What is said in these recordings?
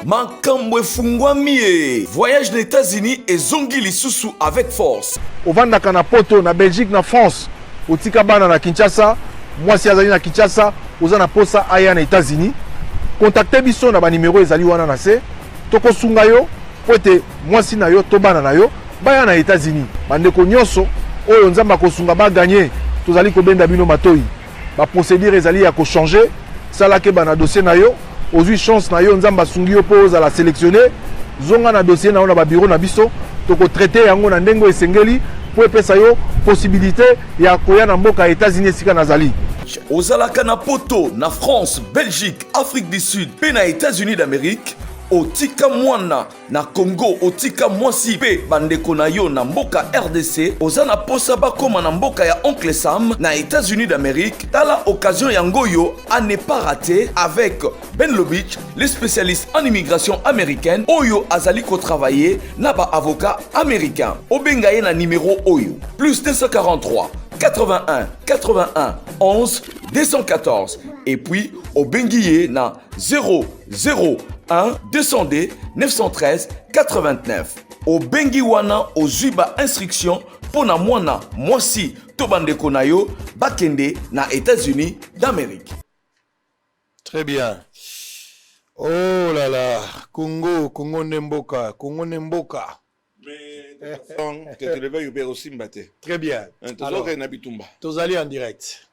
Makambo efungwami. Voyage aux États-Unis et zongi lisusu avec force. Ovandaka na poto na Belgique na France. Otika bana na Kinshasa, mwasi azali na Kinshasa, oza na posa aya na États-Unis. Contactez biso na ba numéro ezali wana na se. Toko sunga yo, pote mwasi na yo to bana na yo, baya na États-Unis. Bandeko nyonso oyo nzamba ko sunga ba gagner, tozali ko benda bino matoi. Ba procédure ezali ya ko changer, sala ke bana dossier na yo, ozui chance na yo nzamba sungi yo po za la sélectionner. Zonga na dossier na ona ba bureau na biso, toko traiter yango na ndengo esengeli. Pour epesa yo possibilité ya koya na mboka États-Unis sika nazali. Ozalaka na poto na France, Belgique, Afrique du Sud, pe na États-Unis d'Amérique. Otika mwana na Congo, otika mwasi pe bandeko na yo na mboka RDC. Ozana posa bakoma na mboka ya Oncle Sam na États-Unis d'Amérique. Tala occasion yango yo à ne pas rater avec Ben Lobich, le spécialiste en immigration américaine. Oyo azali ko travailler na ba avocat américain. Obengaye na numéro Oyo plus 243 81 81 11 214 et puis Obengiye na 001 200D 913 89. Au Bengi wana ozuiba instruction pour na mwana mwasi to bandeko na yo bakende na États-Unis d'Amérique. Très bien. Oh là là, Congo Nemboka, Congo Nemboka. Mais tu te lèves au aussi mbaté. Très bien. Alors, tous allés en direct.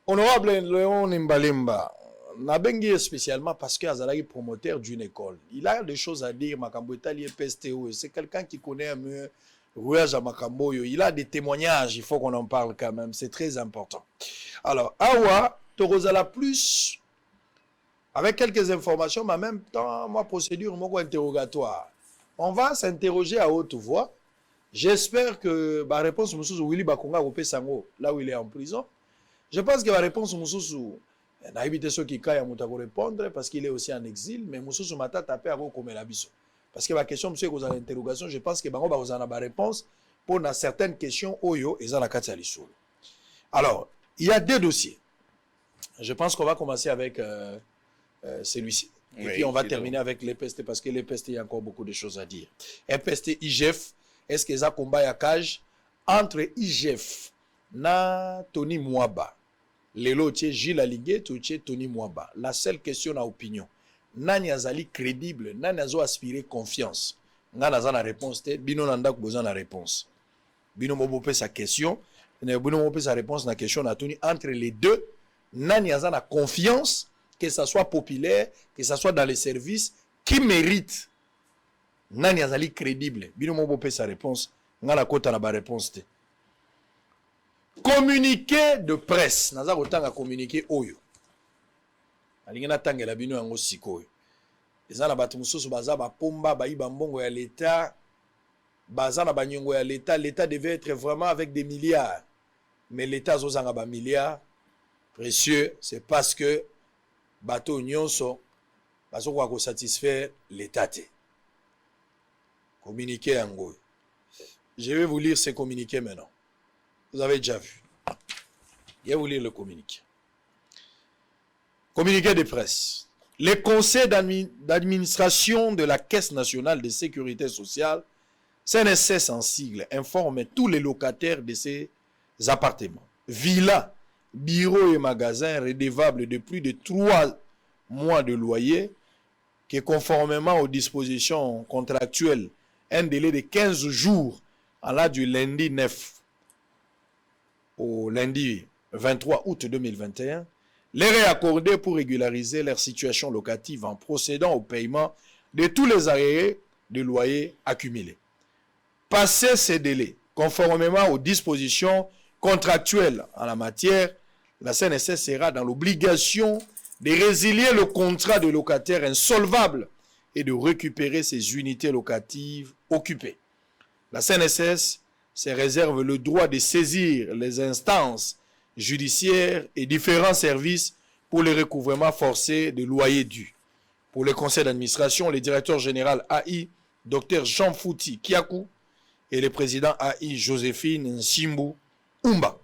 Honorable Léon Nimbalimba, Nabengi spécialement parce qu'il est promoteur d'une école. Il a des choses à dire, Makambo Itali PSTO. C'est quelqu'un qui connaît mieux Rouage à Makambo. Il a des témoignages, il faut qu'on en parle quand même. C'est très important. Alors, Awa, Torozala Plus, avec quelques informations, mais en même temps, moi, procédure, moi, interrogatoire. On va s'interroger à haute voix. J'espère que la réponse est Willy Bakonga Ropé Sango, là où il est en prison. Je pense que la réponse est on a évité ceux qui caillent à répondre parce qu'il est aussi en exil, mais Moussou Mata tapé à comme la biso. Parce que la question, monsieur, que vous avez l'interrogation, je pense que vous avez la réponse pour certaines questions, Oyo et Zanakati Alissoul. Alors, il y a deux dossiers. Je pense qu'on va commencer avec celui-ci. Et puis on va terminer avec l'EPST parce que l'EPST, il y a encore beaucoup de choses à dire. EPST, IGF, est-ce que ça combat à cage entre IGF na Tony Mwaba? Lelo tche Gilles Aligé, tche Tony Mwaba. La seule question à opinion. Nani azali crédible, nani azo aspirer confiance. Nga na réponse te, bino nanda ko besoin na réponse. Bino mobope sa question, bino mobope sa réponse na question na Tony entre les deux, nani azana confiance que ça soit populaire, que ça soit dans les services qui mérite. Nani azali crédible. Bino mobope sa réponse, nga na kota na ba réponse te. Communiqué de presse. Naza kotanga communiqué oyo. Alingena tangela bino yango sikoyo. Ezana batu mususu baza ba pomba ba iba mbongo ya l'état. Baza na banyongo ya l'état, l'état devait être vraiment avec des milliards. Mais l'état zozanga ba milliards précieux, c'est parce que bato nyonso bazo kwa ko satisfaire l'état te. Communiqué yango. Je vais vous lire ce communiqué maintenant. Vous avez déjà vu. Je vais vous lire le communiqué. Communiqué de presse. Le conseil d'administration de la Caisse nationale de sécurité sociale, CNSS en sigle, informe tous les locataires de ces appartements, villas, bureaux et magasins redevables de plus de 3 mois de loyer que conformément aux dispositions contractuelles, un délai de 15 jours allant du lundi 9 au lundi 23 août 2021, les réaccorder pour régulariser leur situation locative en procédant au paiement de tous les arriérés de loyer accumulés. Passé ces délais, conformément aux dispositions contractuelles en la matière, la CNSS sera dans l'obligation de résilier le contrat de locataire insolvable et de récupérer ses unités locatives occupées. La CNSS se réserve le droit de saisir les instances judiciaires et différents services pour le recouvrement forcé de loyers dus. Pour le conseil d'administration, le directeur général AI, Dr Jean Fouti Kiakou, et le président AI, Joséphine Nsimbu Umba.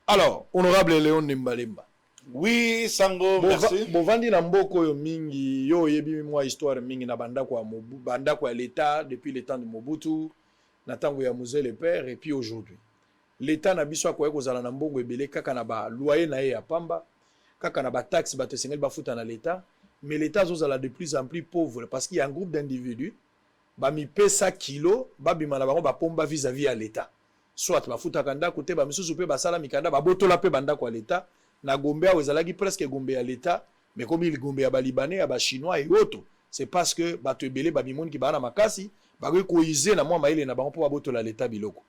Alors, honorable Léon Nimbalimba, Oui, Sango, merci. Bovandi na mboko yo mingi, yo yebi mwa histoire mingi na bandako ya l'État depuis le temps de Mobutu, na tango ya Mzee le Père et puis aujourd'hui. L'État na biso akoye kozala na mbongo ebele kaka na ba loyer na ye ya pamba, kaka na ba taxe bato sengeli bafuta na l'État, mais l'État azozala de plus en plus pauvre parce qu'il y a un groupe d'individus ba mi pesa kilo ba bima na bango ba pomba vis-à-vis à l'État. Soit bafuta kanda kote ba misusu pe basala mikanda ba botola pe bandako ya l'État. Na Gombe a ezalaki presque Gombe à l'État, mais comme il Gombe à ba Libanais, à ba Chinois et autres, c'est parce que bato ebele ba bimoni ki ba na makasi, ba ko ize na mwa maile na bango po ba botola l'État biloko.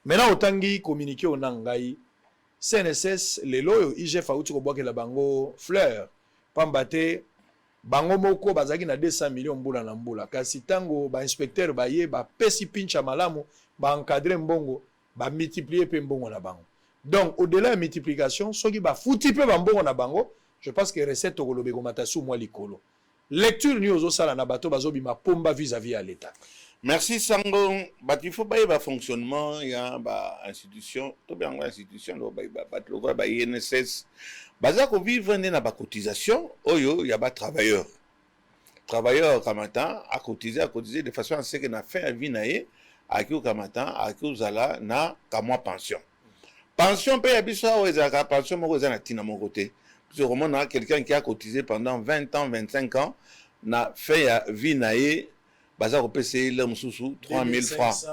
Maintenant otangi communiquer au nangai CNSS lelo IGF auti ko bwakela bango fleur pambate bango moko bazaki na 200 millions mbula na mbula kasi tango ba inspecteur ba ye ba pesi pincha malamu ba encadrer mbongo ba multiplier pe mbongo na bango. Donc, au-delà de la multiplication, ceux qui va foutre peu bambo na bango, je pense que recette au kolobe gomatasu moi likolo. Lecture ni ozo sala na bato bazo bima pomba vis-à-vis à l'État. Merci Sango. Il faut pas y avoir fonctionnement, il y a institution, tout bien institution, ba INSS. Baza ko vivre na ba cotisation, oyo y a ba travailleur. Travailleur kamata a cotiser de façon à ce que na fin vie naé a ki kamata a ki zala na ka mois pension. Pension paye abiso ou ezaka pension moko ezana tina mon côté. Parce que on a quelqu'un qui a cotisé pendant 20 ans, 25 ans, na fait vie naé baza ko pese le mususu 3000 francs.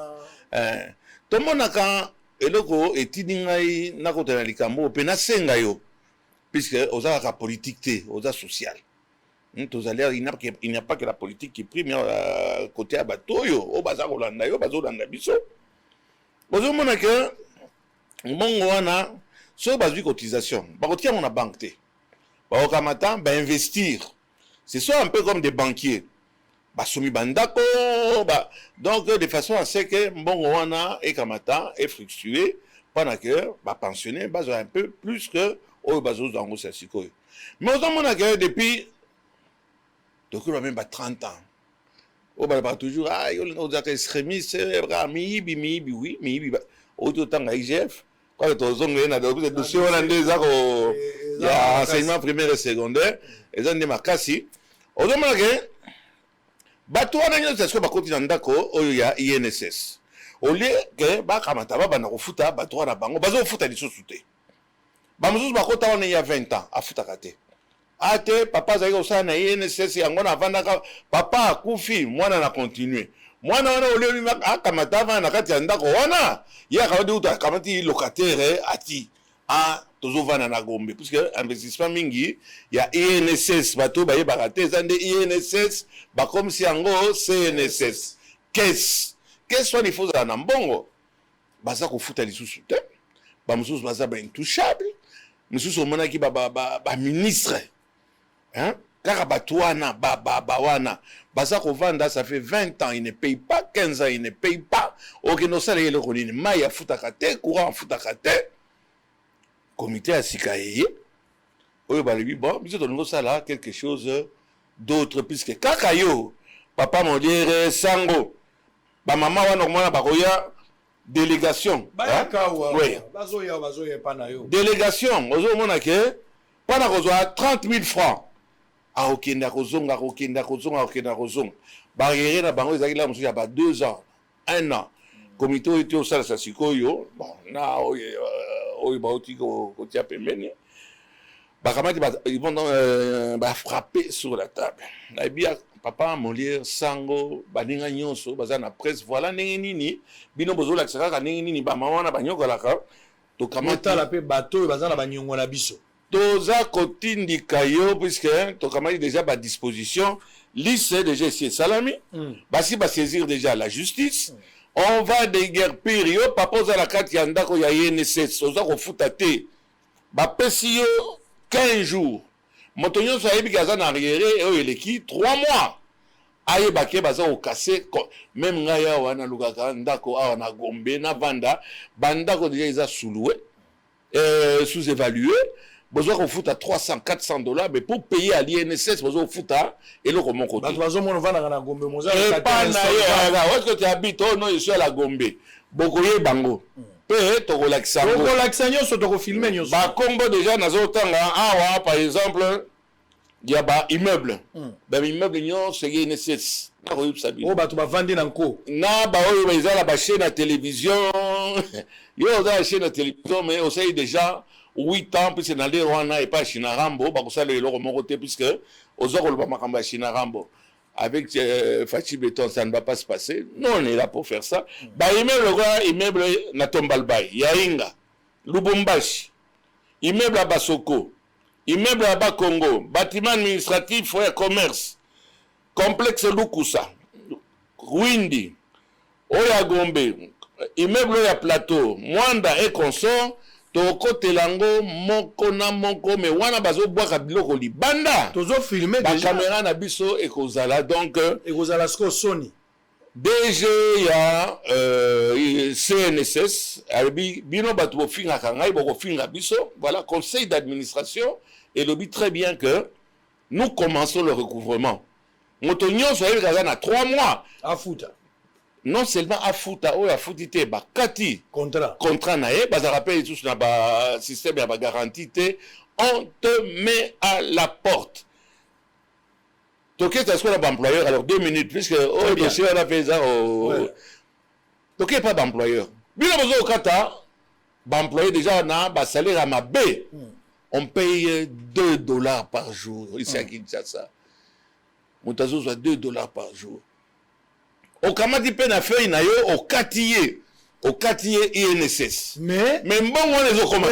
Tout le monde a quand eloko etidingai na ko tena likambo pe na senga yo puisque oza ka politique té, oza social. Il n'y a pas que la politique qui prime côté à bateau yo, o baza ko landa yo, bazo landa biso. Bozo mona que mbongo wana so bazui cotisation bakotia mon banque te bakamata ba investir c'est soit un peu comme des banquiers basumi bandako donc de façon à ce que mbongo wana et kamata est fluctué pendant que ba pensionner bazo un peu plus que o bazo dango ça sikoyo mais on mona que depuis donc on a même 30 ans o ba toujours on a des extrémistes mi oui mi autant à IGF quand tu as un dossier on a des enseignement primaire et secondaire et on a makasi on demande que bato wana nyo c'est ce que ba continue ndako oyo ya INSS au lieu que ba kamata ba na kofuta bato wana bango bazo futa lisusu te ba mususu ba kota wana ya 20 ans afuta kate ate papa zaki osana na INSS yango na vandaka papa akufi mwana na continuer mwana wana ole ni akamata va na kati ya ndako wana ya kawadi uta kamati locataire ati tozovana na Gombe puisque investissement mingi ya INSS bato ba yeba kate zande INSS ba comme si yango CNSS qu'est-ce soit il faut za na mbongo baza ko futa lisusu te ba mususu baza ba intouchable mususu mona ki ba ministre hein car Batouana, wana, Baza Kovanda, ça fait 20 ans, il ne paye pas, 15 ans, il ne paye pas. Ok, non, ça, il est Maya Futakate, courant Futakate, comité à Sikaye. Oui, bah, lui, bon, mais on ça là, quelque chose d'autre, puisque Kakayo, papa mon dieu, Sango, ba maman, wa normalement, baroya, délégation. Oui. Délégation, aux hommes, pendant 30 000 francs. Okenda kozonga barrière na bango ezaki la musu ya ba 2 ans 1 an comité était au sala sikoyo bon na oyo ba otiko kotia pembeni bakamati ils vont ba frapper sur la table na bia papa Molière Sango baninga nyonso baza na presse voilà ndenge nini bino bozola kisaka ndenge nini ba mama na banyokolaka to kamata la pe bateau baza na banyongo na biso Toza kotindi kayo puisque tokamali déjà ba disposition lycée déjà ici salami basi ba saisir déjà la justice on va déguerpir yo papa za la carte ya ndako ya INSS oza ko futa te ba pesi yo 15 jours motonyo so yebi kaza na arrière o eleki 3 mois aye baké baza ko casser même ngaya wana lukaka ndako awa na Gombe na Vanda bandako déjà ils a sous-loué sous-évalué besoin qu'on foute à 300-400 $, mais pour payer à l'INSS, besoin qu'on foute à et le comment côté. Besoin qu'on va à Gombe, où est-ce que tu habites? Oh non, je suis à la Gombe. Bokoye bango. Pe tokolakisa ngo. Tokolakisa nyonso tokofilme nyonso. Ba Congo déjà nazotanga awa par exemple il y a ba immeuble. Ba immeuble nyonso ye INSS. Na ko yipsa bi. O bato bavandi na nko. Na ba oyo ba ezala ba chaîne à télévision. Yo za chaîne à télévision mais aussi déjà 8 ans puis c'est dans les Rwanda et pas Chinarambo ba ko sala eloko moko te puisque ozoko ba makambo ya Chinarambo. Avec Fachi Beton, ça ne va pas se passer. Nous, on est là pour faire ça. Bah, immeuble na Tombalbay, Yainga, Lubumbashi, immeuble à Basoko, immeuble à Bakongo, bâtiment administratif, foyer commerce, complexe Lukusa, Windi, Oya Gombe, immeuble Oya Plateau, Mwanda et consort, Toko Telango, Moko na Moko, mais wana bazo boaka biloko libanda. Tozo filmer La déjà. caméra na biso et kozala donc Ekozala sko Sony. DG ya CNSS albi bino batu bo finga kangai bo finga biso. Voilà, conseil d'administration et le but très bien que nous commençons le recouvrement. Motonyo so yeli kazana 3 mois. Afuta. Non seulement afuta o afutite ba kati contrat na e ba rappel tout na ba système ya ba garantie te, on te met à la porte. Donc qu'est-ce que l'employeur alors 2 minutes puisque oh dossier on a fait ça donc pas d'employeur. Bino bozo kata ba employé déjà na ba salaire à ma B. On paye $2 par jour ici à Kinshasa. Montazo soit $2 par jour. Au Kamadi Penafei na yo au Katiye INSS. Mais bon on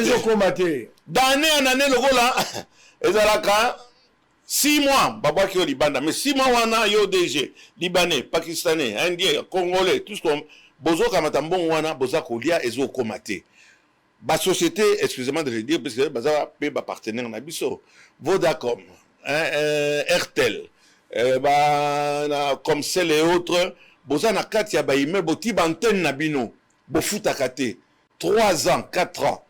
les a combattés. D'année en année le gola ezalaka 6 mois baba ki libanda mais 6 mois wana yo DG libanais, pakistanais, indien, congolais tout ce qu'on bozo kamata bon wana boza kolia ezo komate. Ba société excusez-moi de le dire parce que baza pe ba partenaire na biso Vodacom, RTL, comme celles et autres. Boza na kati ya ba immeuble ti bantenne na bino bo futa kate 3 ans 4 ans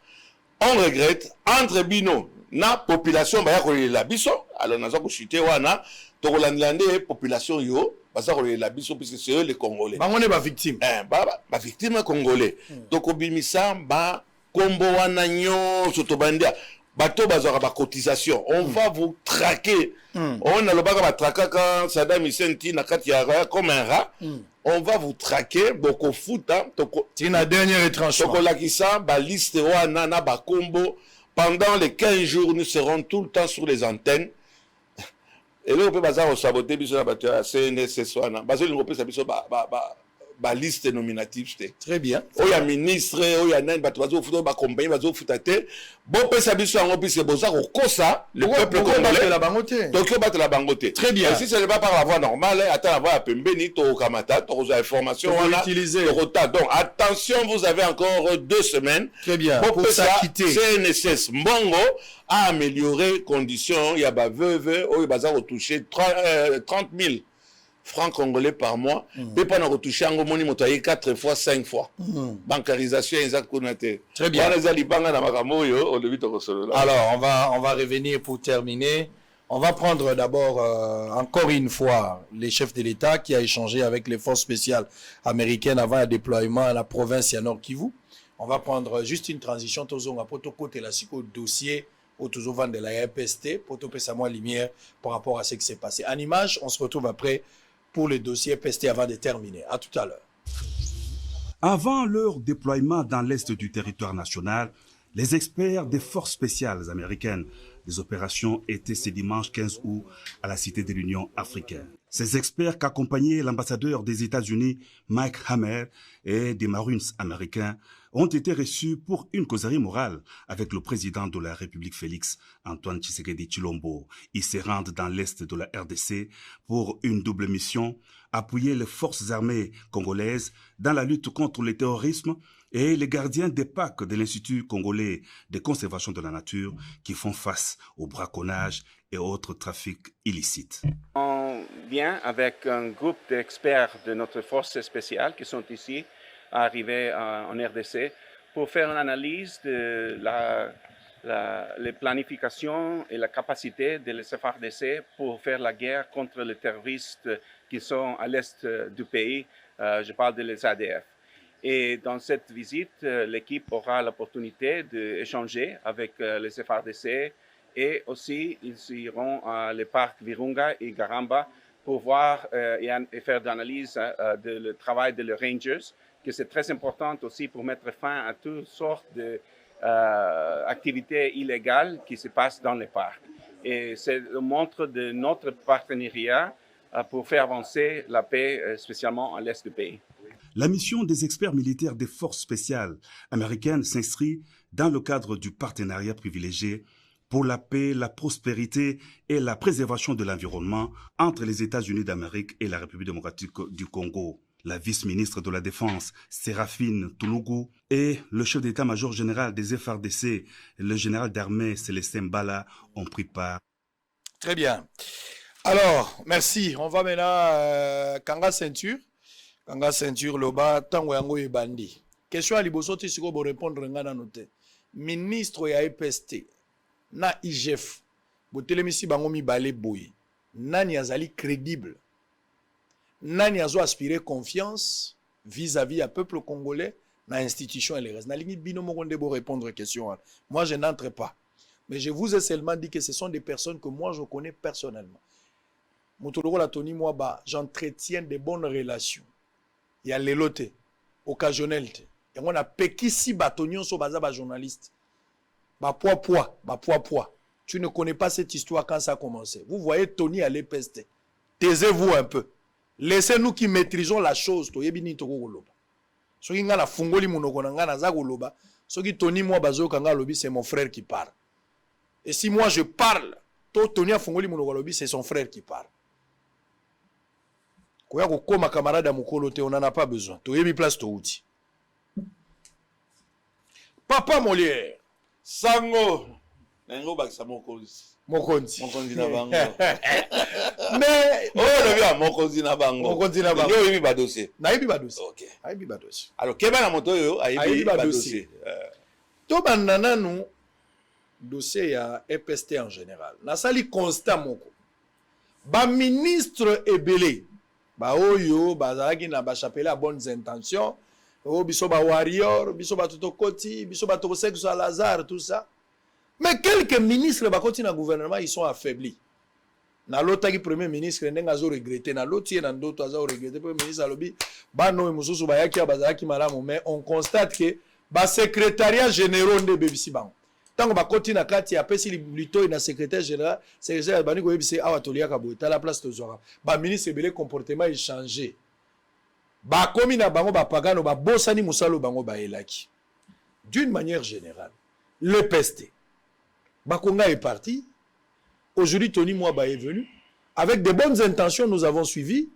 on regrette entre bino na population ba ya ko la biso alors naza ko chuter wana to ko landlande population yo baza ko la biso puisque c'est eux les Congolais ba ngone ba victime ba victime congolais to ko bimisa ba kombo wana nyonso to bandia bato bazaka ba cotisation on va vous traquer on a le baga ba traquer Saddam Hussein ti na kati ya comme un rat on va vous traquer boko futa toko tina dernier retranchement toko lakisa ba liste wana na ba kombo pendant les 15 jours nous serons tout le temps sur les antennes et là on peut baza saboter biso na bato ya CNSS wana bazo lingo pesa biso ba liste nominative te très bien oya ministre oya nani bato bazo futa ba compagnie bazo futa te bo pesa biso ngo puisque boza ko kosa le peuple congolais la bangote donc yo batela bangote très bien et si ce n'est pas par la voie normale attends la voie pembeni to kamata to za information wana utiliser donc attention vous avez encore 2 semaines très bien pour s'acquitter CNSS Mbongo a amélioré conditions ya ba veuve oyo baza ko toucher 30 000 francs congolais par mois, et pas nous retoucher en moni motoyer 4 fois 5 fois. Bancarisation exact connaté. Très bien. Alors on va revenir pour terminer. On va prendre d'abord encore une fois les chefs de l'État qui a échangé avec les forces spéciales américaines avant le déploiement à la province à Nord Kivu. On va prendre juste une transition tozonga poto côté la dossier autour de la RPST pour toper sa moins lumière par rapport à ce qui s'est passé. En image, on se retrouve après pour le dossier PST avant de terminer. À tout à l'heure. Avant leur déploiement dans l'est du territoire national, les experts des forces spéciales américaines des opérations étaient ce dimanche 15 août à la Cité de l'Union africaine. Ces experts qu'accompagnait l'ambassadeur des États-Unis Mike Hammer et des Marines américains ont été reçus pour une causerie morale avec le président de la République Félix Antoine Tshisekedi Tshilombo. Ils se rendent dans l'est de la RDC pour une double mission, appuyer les forces armées congolaises dans la lutte contre le terrorisme et les gardiens des parcs de l'Institut congolais de conservation de la nature qui font face au braconnage et autres trafics illicites. On vient avec un groupe d'experts de notre force spéciale qui sont ici, arrivés en RDC, pour faire une analyse de la planification et la capacité de les FARDC pour faire la guerre contre les terroristes qui sont à l'est du pays. Je parle de les ADF. Et dans cette visite, l'équipe aura l'opportunité d'échanger avec les FARDC et aussi ils iront à les parcs Virunga et Garamba pour voir et faire d'analyse du travail de les Rangers, que c'est très important aussi pour mettre fin à toutes sortes d'activités illégales qui se passent dans les parcs. Et c'est le montre de notre partenariat pour faire avancer la paix, spécialement à l'est du pays. La mission des experts militaires des forces spéciales américaines s'inscrit dans le cadre du partenariat privilégié pour la paix, la prospérité et la préservation de l'environnement entre les États-Unis d'Amérique et la République démocratique du Congo. La vice-ministre de la Défense, Séraphine Toulougou, et le chef d'état-major général des FARDC, le général d'armée Célestin Mbala, ont pris part. Très bien. Alors, merci. On va maintenant Kanga Ceinture. Kanga Ceinture, Loba, Tango Yango et Bandi. Question à Libosoti, si vous répondre, ministre ya EPST, na IGF, botelemisi bangomi balé boy, nani azali crédible, nani azo aspirer confiance vis-à-vis à peuple congolais, na institution et les restes. Na lingi bino mokonde bo répondre question. Moi, je n'entre pas. Mais je vous ai seulement dit que ce sont des personnes que moi, je connais personnellement. Moutoloro la Tony Mwaba, j'entretiens de bonnes relations. Il y a l'éloté, occasionnel. Et on a pékisi batonion sur bazaba journaliste. Ba poids. Tu ne connais pas cette histoire quand ça a commencé. Vous voyez Tony à l'EPST. Taisez-vous un peu. Laissez-nous qui maîtrisons la chose. To yebini to goloba. So ki ngala fungoli munoko na ngana za goloba. So ki Tony moi bazo kanga lobi c'est mon frère qui parle. Et si moi je parle, to Tony a fungoli munoko lobi c'est son frère qui parle. Koya ko koma camarade à mukolo te on n'en a pas besoin. To yebi place to outi. Papa Molière. Sango. Nengo bakisa mokonzi. Mokonzi. Mokonzi na bango. Mais oh le gars mokonzi na bango. Mokonzi na bango. Yo yebi ba dossier. Na yebi ba dossier. OK. Ayebi ba dossier. Alors keba na moto yo ayebi ba dossier. To bandana nous dossier ya EPST en général. Na sali constat moko. Ba ministre ebele. Ba oyo bazaki na ba chapela bonnes intentions. Oh, biso ba warrior, biso ba tutokoti, biso ba tokosek sur Lazare, tout ça. Mais quelques ministres ba koti na gouvernement, ils sont affaiblis. Na lota ki premier ministre ndenga zo regretter, na loti na ndoto azo regretter premier ministre alobi ba no mususu ba yaki bazaki malamu, mais on constate que ba secrétariat général de bebisi bango. Tango ba koti na kati ya pesi lito na secrétaire général, secrétaire bani ko yebisi awa tolia ka boita la place tozora. Ba ministre belé comportement il changé. Ba komi na bango ba pagano ba bosani musalo bango ba elaki. D'une manière générale, le PST. Bakonga est parti. Aujourd'hui, Tony Mwaba est venu. Avec de bonnes intentions, nous avons suivi.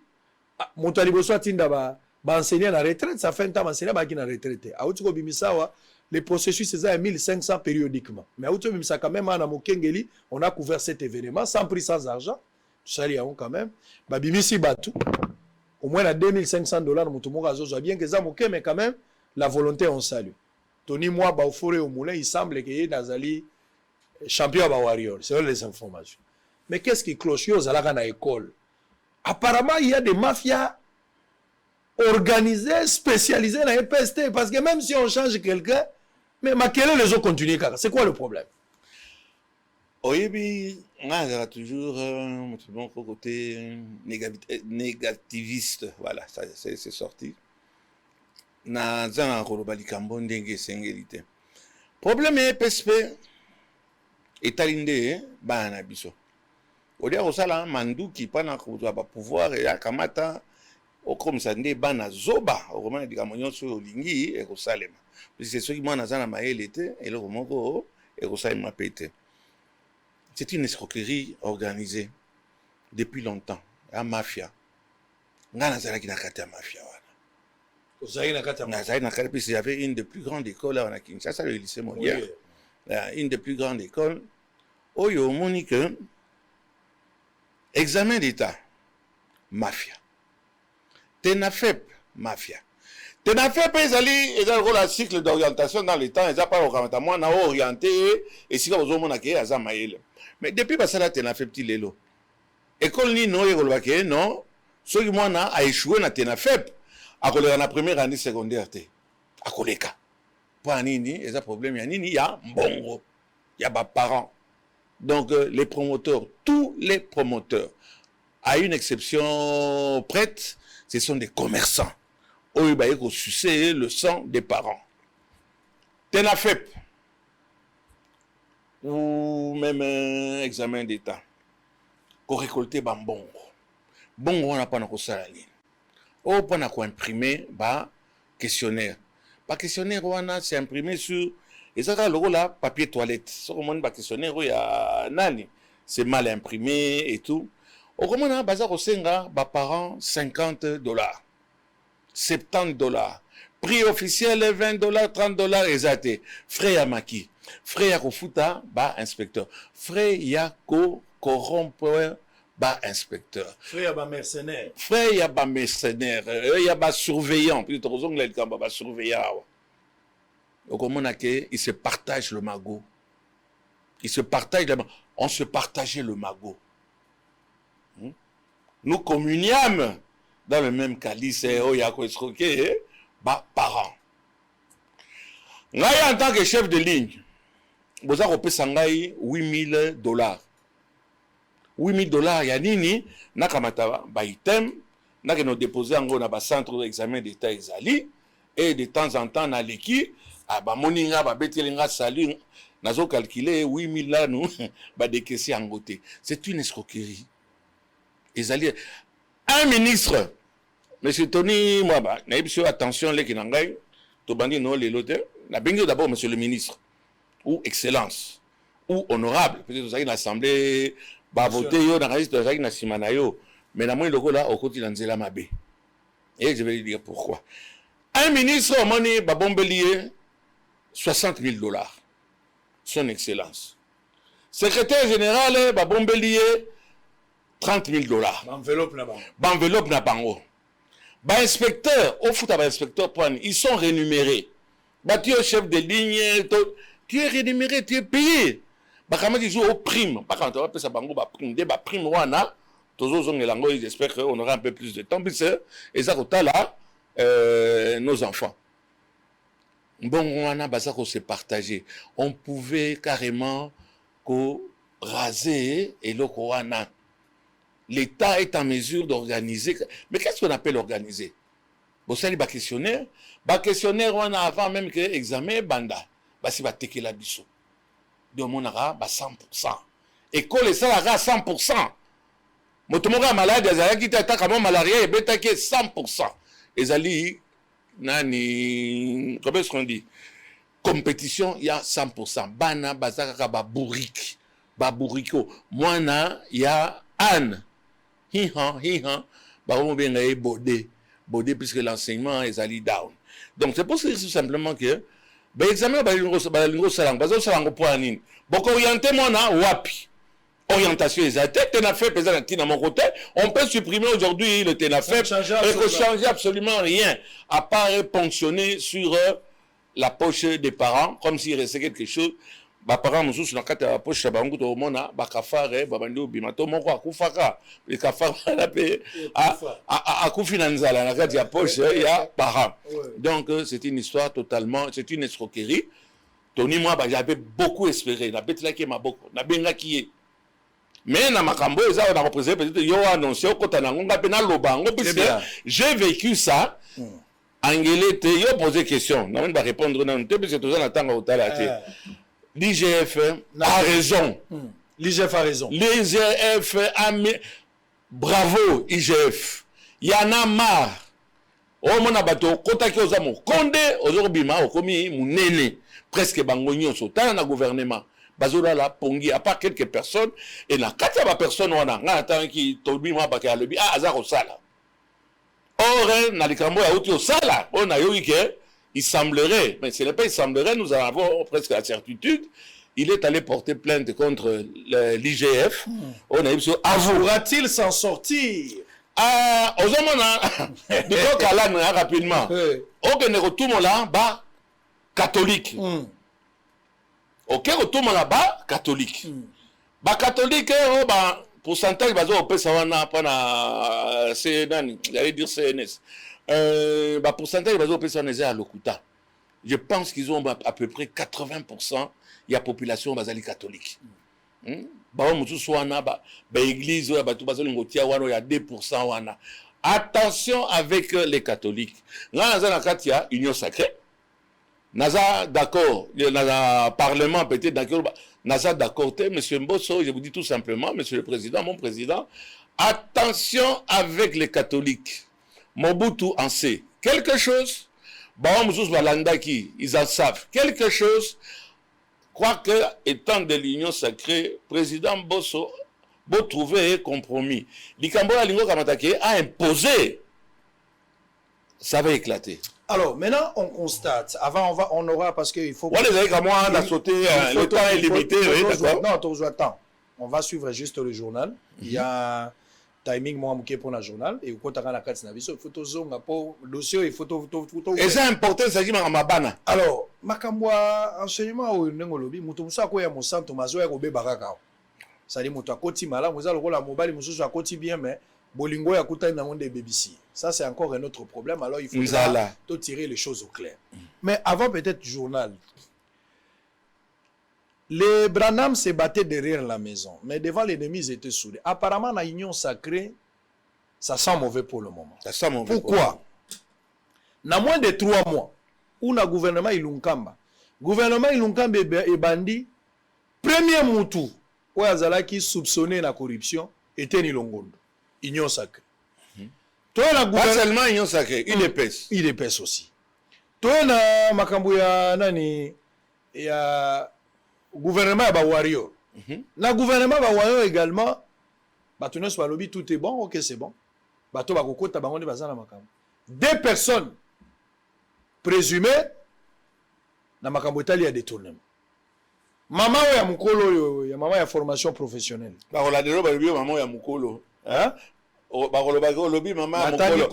Montaliboso Tinda ba enseigner à la retraite. Ça fait un temps enseigner ba qui na retraité. Aoutuko bimisawa, les processus c'est à 1500 périodiquement. Mais aoutuko bimisa quand même à Mokengeli, on a couvert cet événement sans prix, sans argent. Ça y est quand même. Ba bimisi batu. Au moins à $2500, Moutoumouga bien que ça moque, mais quand même, la volonté, on salue. Tony Mwaba au forêt au moulin, il semble qu'il y ait Nazali champion à Warrior. C'est les informations. Mais qu'est-ce qui cloche? Yo, à la école. Apparemment, il y a des mafias organisées, spécialisées dans les PST. Parce que même si on change quelqu'un, mais quel est les autres continuer? C'est quoi le problème? Oyebi, on a toujours bon côté négativiste, voilà, ça c'est sorti. Na zana kolobali kambonde nge sengelite. Problème est PSP etalinde bana biso. Odia osala manduki pana kutoa ba pouvoir et akamata okomsande bana zoba, okoma dikamonyo so lingi e kosalema. C'est ce qui mwana zana maelete et le moko e kosalema pété. C'est une escroquerie organisée depuis longtemps. La mafia. Ngana zalaki na kati ya mafia wana. Ozaki na kati ya mafia. Na kati puis il y avait une des plus grandes écoles là à Kinshasa, le lycée Molière. Oui. Une des plus grandes écoles. Oyo monique examen d'état mafia. TENAFEP mafia. TENAFEP ezali le cycle d'orientation dans le temps, ils a pas orientation na orienté et si vous avez que aza maele. Mais depuis que ça a TENAFEP petit lelo. École ni no école non, ceux qui moi a échoué na TENAFEP à la première année secondaire té. akoleka. Pour nini, il y a problème, il y a mbongo, il y a parents. Donc les promoteurs, tous les promoteurs, à une exception prête, ce sont des commerçants. Eux, ils ont sucé le sang des parents. TENAFEP, ou même un examen d'État, qu'on récolte bongo. Bongo, on n'a pas de salarié. On n'a pas imprimer questionnaire. Pas questionnaire, c'est imprimé sur. Et ça, là, papier toilette. Sur le monde, questionnaire, il y a nani. C'est mal imprimé et tout. Au moment où on a parents $50, $70. Prix officiel $20, $30 exacté. Frais à maki. Frais à kofuta, inspecteur. Frais à corrompre, inspecteur. Frais à mercenaire. Frais à mercenaire. Il y a surveillant. Puis tu as surveillant. Au moment où il se partage le magot. Il se partage le magot. On se partageait le magot. Nous communiâmes dans le même calice, parents. En tant que chef de ligne, vous avez payé $8,000. $8,000, yanini, nakamata item, nous déposer en gros dans le centre d'examen d'État Exali, et de temps en temps, dans l'équipe, moninga, betelinga, salut, nazo calculer $8,000 là, nous, décaisser en côté. C'est une escroquerie. Un ministre, M. Tony Mwaba, attention, les Kinangay, Tobandi no les lotés, la bingo d'abord, M. le ministre, ou Excellence, ou Honorable, peut-être vous avez l'Assemblée, voter, dans la liste de la Simanayo, mais la moindre là, au côté d'Anzela Mabé. Et je vais lui dire pourquoi. Un ministre, au monnaie, Babombelier, $60,000, son Excellence. Secrétaire général, Babombelier, $30,000. Enveloppe na bango. Inspecteur, au foot à inspecteur, ils sont rémunérés. Tu es chef de ligne, tu es rémunéré, tu es payé. Quand ils jouent aux primes, quand on va ça bango prime, des primes wana, j'espère qu'on aura un peu plus de temps, puisque et ça là, nos enfants. Bon, on a besoin de se partager. On pouvait carrément raser et le Corana. L'État est en mesure d'organiser. Mais qu'est-ce qu'on appelle organiser? Vous savez, les questionnaires, on a avant même que l'examen banda. Si va teke la biso. Donc on aura 100%. École ça aura 100%. Motomoga malade, qui t'attaque comme malaria et bêta qui est 100%. Et zali nani comment est-ce qu'on dit? Compétition, il y a 100%. Bana bazaka babouriki. Babouriko. Moi il y a Anne. Bodé puisque l'enseignement est allé down. Donc c'est pour ça tout simplement que l'examen orientation on peut supprimer aujourd'hui le TENAFEP et ne changer absolument rien à part ponctionner sur la poche des parents comme s'il restait quelque chose. Parents nous sur la carte la poche bango to mona bakafare babandi bimato moko akufaka le kafara la paix à kufinanzala la carte ya poche ya parents. Donc c'est une histoire totalement, c'est une escroquerie. Tony moi j'avais beaucoup espéré na betla ki maboko na benga ki mais na makambo eza na représenté peut-être yo annoncé au kota na ngonga pe na lobango puisque j'ai vécu ça. Angelete yo poser question na on va répondre na nte puisque toujours natanga otala. L'IGF a raison. L'IGF a raison. L'IGF a mis... Bravo, IGF. Il y en a marre. Oh, mon abato, kotaki ozamo. Konde, ozorobima, okomi, mounene. Presque bangonyo, sotana na gouvernement. Bazola la pongi, à part quelques personnes. Et na kati ba personne wana, nga atan ki tobi mwa baka alobi, azar osala. Or, na likambo ya outi osala. On a yoki ke, il semblerait, mais ce n'est pas il semblerait, nous avons presque la certitude, il est allé porter plainte contre l'IGF. On a eu sur pourra-t-il s'en sortir? Aux hommes, rapidement. Ok, ne retourne là, bas, catholique. Ok, retourne là, bas, catholique. Bas, catholique, pourcentage, on peut savoir, j'allais dire CNS. Pourcentage de personnes à Lokuta. je pense qu'ils ont à peu près 80% de la population basali catholique. Bah mususu wana ba église ya batu bazali ngotia wana ya 2% wana. Attention avec les catholiques. Là naza na kati ya union sacrée. Naza d'accord, naza parlement peut-être d'accord, naza d'accord, monsieur Mbosso, je vous dis tout simplement, monsieur le président, mon président, attention avec les catholiques. Mobutu en sait quelque chose. Bon, Moussous Balandaki, ils en savent quelque chose. Quoique, étant de l'union sacrée, président Bosso, beau trouver un compromis. Likambola Lingo Kamatake a imposé. Ça va éclater. Alors, maintenant, on constate. Avant, on aura, parce qu'il faut... Ouais, les amis, comme moi, on a sauté, le temps est limité. Non, attends. On va suivre juste le journal. Il y a... timing moi muke pour le journal et quand on a la carte na biso photo zonga pour dossier et photo et c'est important ça dit mabana alors makamwa enseignement au ngolobi mutu musa ko ya mosanto mazo ya kobeba kaka ça dit mutu akoti mala muza lokola mobali mususu akoti bien mais bolingo ya kutani na monde BBC ça c'est encore un autre problème alors il faut tout tirer les choses au clair mais avant peut-être journal. Les Branham se battaient derrière la maison, mais devant l'ennemi, ils étaient soudés. Apparemment, la union sacrée, ça sent mauvais pour le moment. Ça sent mauvais. Pourquoi? Dans moins de 3 mois, où le gouvernement Ilunkamba, et bandi, premier moutou, où Azalaki soupçonné la corruption, était Nilongondo. Union sacrée. Pas seulement union sacrée, une épaisse. Une épaisse aussi. Toi, na Makambouya, nani, il y a gouvernement ba warrior. Na gouvernement ba warrior également, batunes ba lobby tout est bon, OK c'est bon. Bato ba kokota bangonde bazana makambo. 2 personnes présumées na makambo etali ya détournement. Maman ya mukolo yo, ya maman ya formation professionnelle. Ba rola de roba lobby maman ya mukolo. Hein? Bakoloba lobi mama mukolo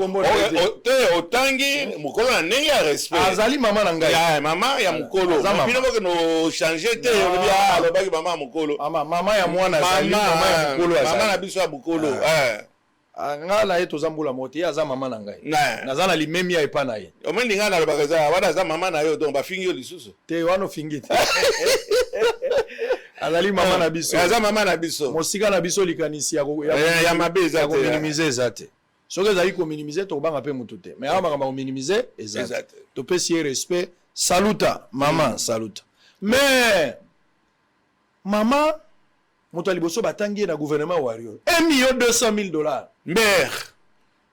te otangi mukolo na ndenge ya respect azali mama na ngai ya mama ya mukolo bino boko no changer te lobi alobaki mama mukolo mama ya mwana azali mama ya mukolo azali mama na biso ya mukolo nga na ye tozambula moti aza mama na ngai naza na limemi ya epa na ye omeni nga na lobaka za wana aza mama na yo donc bafingi yo lisusu te wana ofingi te azali mama na biso aza mama na biso mosika na biso likanisi ya mabe eza te minimiser eza te soki ezali kominimize tokobanga mpe motu te mais awa makambo kominimize eza te topesi ye respect saluta mama saluta mais mama moto ya liboso batangi ye na gouvernement warrior $1,200,000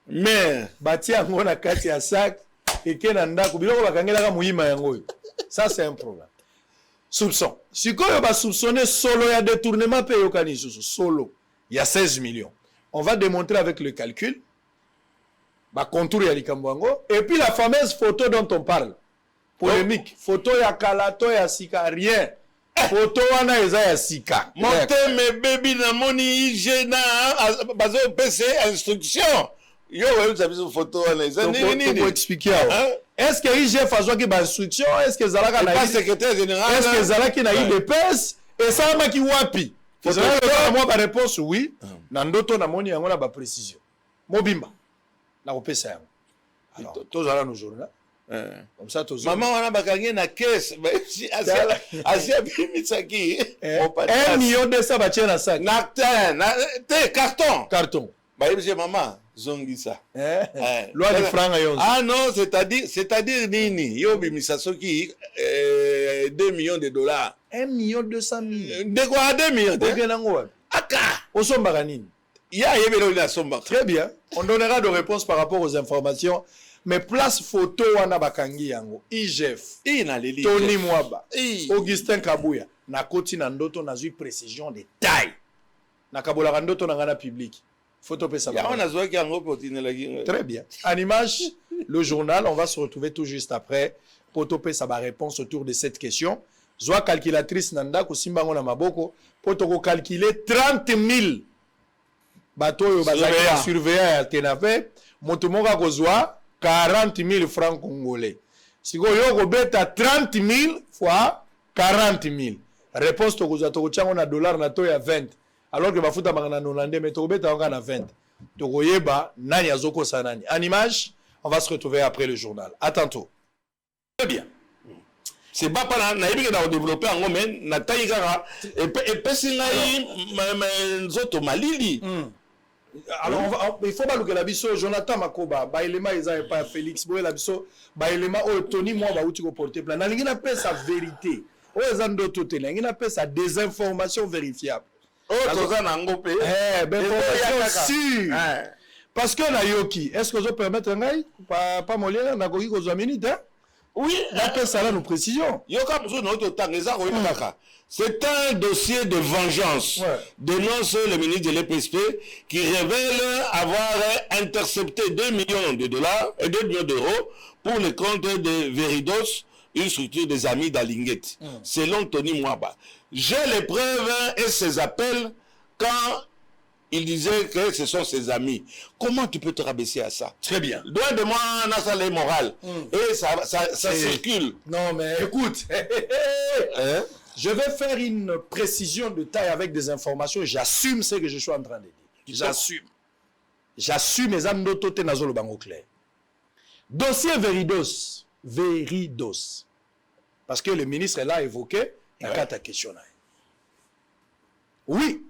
mère batia yango na kati ya sac eke na ndako biloko bakangelaka moyima yango oyo ça c'est un problème soupçon sikoyo basoupçonne solo ya détournement pe yokani lisusu solo il y a 16 millions on va démontrer avec le calcul bacontour ya likambo yango et puis la fameuse photo dont on parle polémique photo ya kalato ya sika rien photo wana eza ya sika moteme bebi na moni igena bazo pese instruction yo wewe biso photo wana eza nini pour expliquer est-ce que IGF azwaki ba instruction est-ce que zalaka na pas secrétaire général est-ce que zalaki na IDPS et ça maki wapi moi ba réponse oui na ndoto na moni yango na ba précision mobimba na kopesa yango alors tozala no journal comme ça tous maman wana bakangi na caisse asia bimisaki $1,200,000 batie na sac na te carton bah monsieur maman zongisa loi du franc yon ah non c'est-à-dire nini yo bimisa soki $2 millions $1,200,000 de quoi 2 millions de nango aka osombaka nini ya yebelo na somba très bien on donnera de réponses par rapport aux informations mais place photo wana bakangi yango IGF inaleli Tony Mwaba Augustin Kabuya na koti na ndoto nazui précision de taille na kabolaka ndoto na ngana public photo pesa ya on azwa ki yango potinela ki très bien en image le journal on va se retrouver tout juste après poto pesa ba réponse autour de cette question zwa calculatrice nanda ko simbango na maboko poto ko calculer 30,000 bato yo bazaki surveillant ya tenape moto moka kozwa 40,000 francs congolais. Si vous avez 30,000 fois 40,000. Réponse to kuza to kuchanga na dollar na to ya 20. Alors que bafuta bangana nolande mais to beta nga na 20. To koyeba nani azoko sanani. En image, on va se retrouver après le journal. À tantôt. Très bien. c'est pas pas na yebi na développer en mais na taïgara et pesi ngai nzoto malili. Alors il faut pas que la biso Jonathan Makoba ba élément ils pas Félix Boy la biso ba élément Tony moi ba uti ko porter plan na lingi na pe sa vérité o ezando tout na lingi na pe sa désinformation vérifiable toza na ngopé ben sûr parce que na yoki est-ce que je peux permettre ngai pas molière na koki ko minute hein. Oui, après ça là nous précisions. C'est un dossier de vengeance, dénonce le ministre de l'EPSP qui révèle avoir intercepté 2 millions de dollars et 2 millions d'euros pour le compte de Veridos, une structure des amis d'Alinguet. Selon Tony Mwaba. J'ai les preuves et ses appels quand il disait que ce sont ses amis. Comment tu peux te rabaisser à ça? Très bien. Loin de moi, on a ça les morales. Et ça circule. Non, mais écoute. Hein? Je vais faire une précision de taille avec des informations. J'assume ce que je suis en train de dire. J'assume. J'assume mes âmes d'autoté nazolo bango clair. Dossier Veridos. Veridos. Parce que le ministre l'a évoqué. Il y a ta question là. Oui.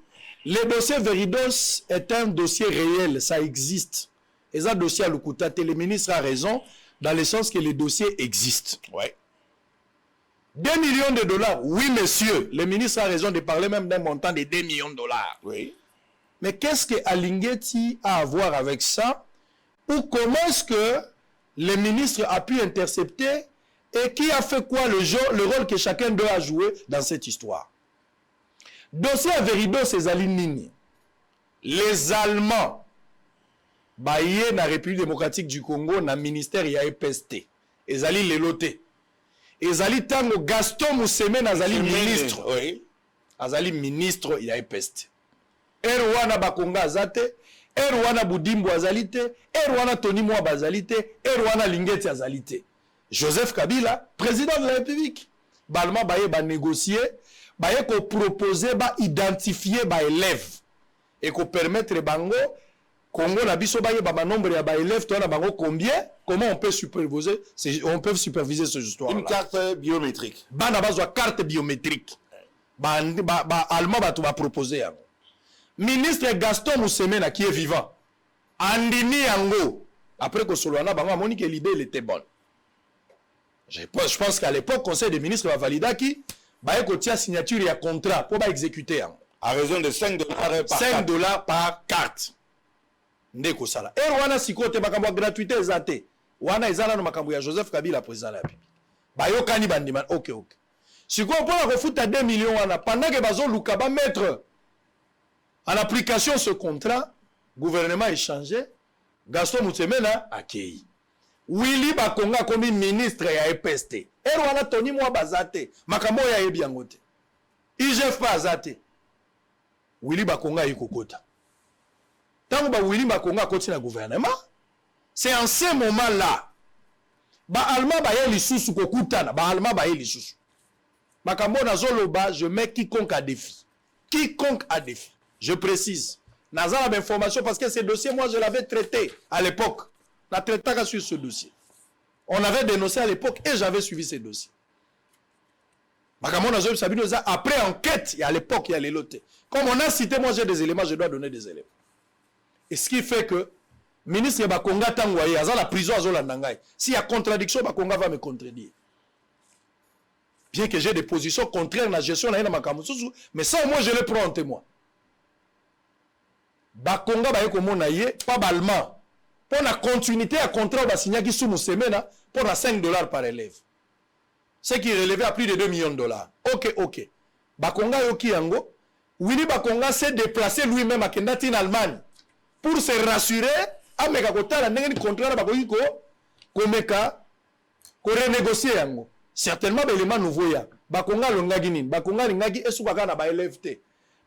Le dossier Veridos est un dossier réel, ça existe. Et ça, dossier à Lukuta, le ministre a raison, dans le sens que le dossier existe. Ouais. 2 millions de dollars, oui monsieur, le ministre a raison de parler même d'un montant de 2 millions de dollars. Oui. Mais qu'est-ce que Alingueti a à voir avec ça? Ou comment est-ce que le ministre a pu intercepter et qui a fait quoi le rôle que chacun doit jouer dans cette histoire? Dossier à Veridos, c'est Alinini. Les Allemands, baillé na République démocratique du Congo, na ministère ya EPST. Ezali leloté. Ezali tango Gaston Mousseme nazali ministre. Oui. Azali ministre ya EPST. Erwana Bakonga azate, Erwana Boudimbo azalite, Erwana Tony Mwaba azalite, Erwana Lingeti azalite. Joseph Kabila, président de la République. Balma baye ba négocier. Baye ko proposer ba identifier ba élève et ko permettre bango Congo na biso baye ba nombre ya ba élève to na bango combien, comment on peut superviser ce histoire là. Une carte biométrique. Bana bazwa carte biométrique. Ba allemand ba to ba proposer yango. Ministre Gaston Mousemena qui est vivant. Andini yango après que Solwana bango amoni que l'idée elle était bonne. Je pense qu'à l'époque conseil des ministres va valider qui bah écoute, signature et un contrat pour pas exécuter à raison de 5 dollars par 5 dollars par carte. Ndeko sala. Et wana sikote makambo gratuité ezate. Wana ezala no makambo ya Joseph Kabila président la République. Ba yo kani bandima. OK. Sikote pour la refuta 2 millions wana pendant que bazo luka ba mettre en application ce contrat, gouvernement échangé, Gaston Moutemena accueilli. Willy Bakonga comme ministre ya EPST. Erwana Tony Mwaba azate. Makambo ya yebi yangote. IGF pas azate. Willy Bakonga yikokota. Tango ba Willy Bakonga koti na gouvernement. C'est en ce moment-là. Ba Allemand ba ye lisusu kokutana. Ba Allemand ba ye lisusu. Makambo na zoloba, je mets quiconque à défi. Quiconque à défi. Je précise. Nazala d'information parce que ce dossier, moi je l'avais traité à l'époque. La traité sur ce dossier. On avait dénoncé à l'époque et j'avais suivi ces dossiers. Après enquête, et à l'époque, il y a les lotés. Comme on a cité, moi j'ai des éléments, je dois donner des éléments. Et ce qui fait que le ministre Bakonga Tangwaye, il y a la prison à Zolandangaï. S'il y a contradiction, Bakonga va me contredire. Bien que j'ai des positions contraires à la gestion de la Makamousou, mais ça au moins je le prends en témoin. Bakonga Baye Komonaye, pas Balma. Pour la continuité à contrat de signer sous Mousemena pour la 5 dollars par élève. Ce qui est relevé à plus de 2 millions de dollars. Ok. Bakonga Yoki Yango, Willy Bakonga s'est déplacé lui-même à Kendati en Allemagne pour se rassurer à Megakota la nengi contrat Bakoyiko Komeka ko renégocier Yango. Certainement l'élément nouveau ya. Bakonga longagi nini? Bakonga lingagi esubaka na ba élève te.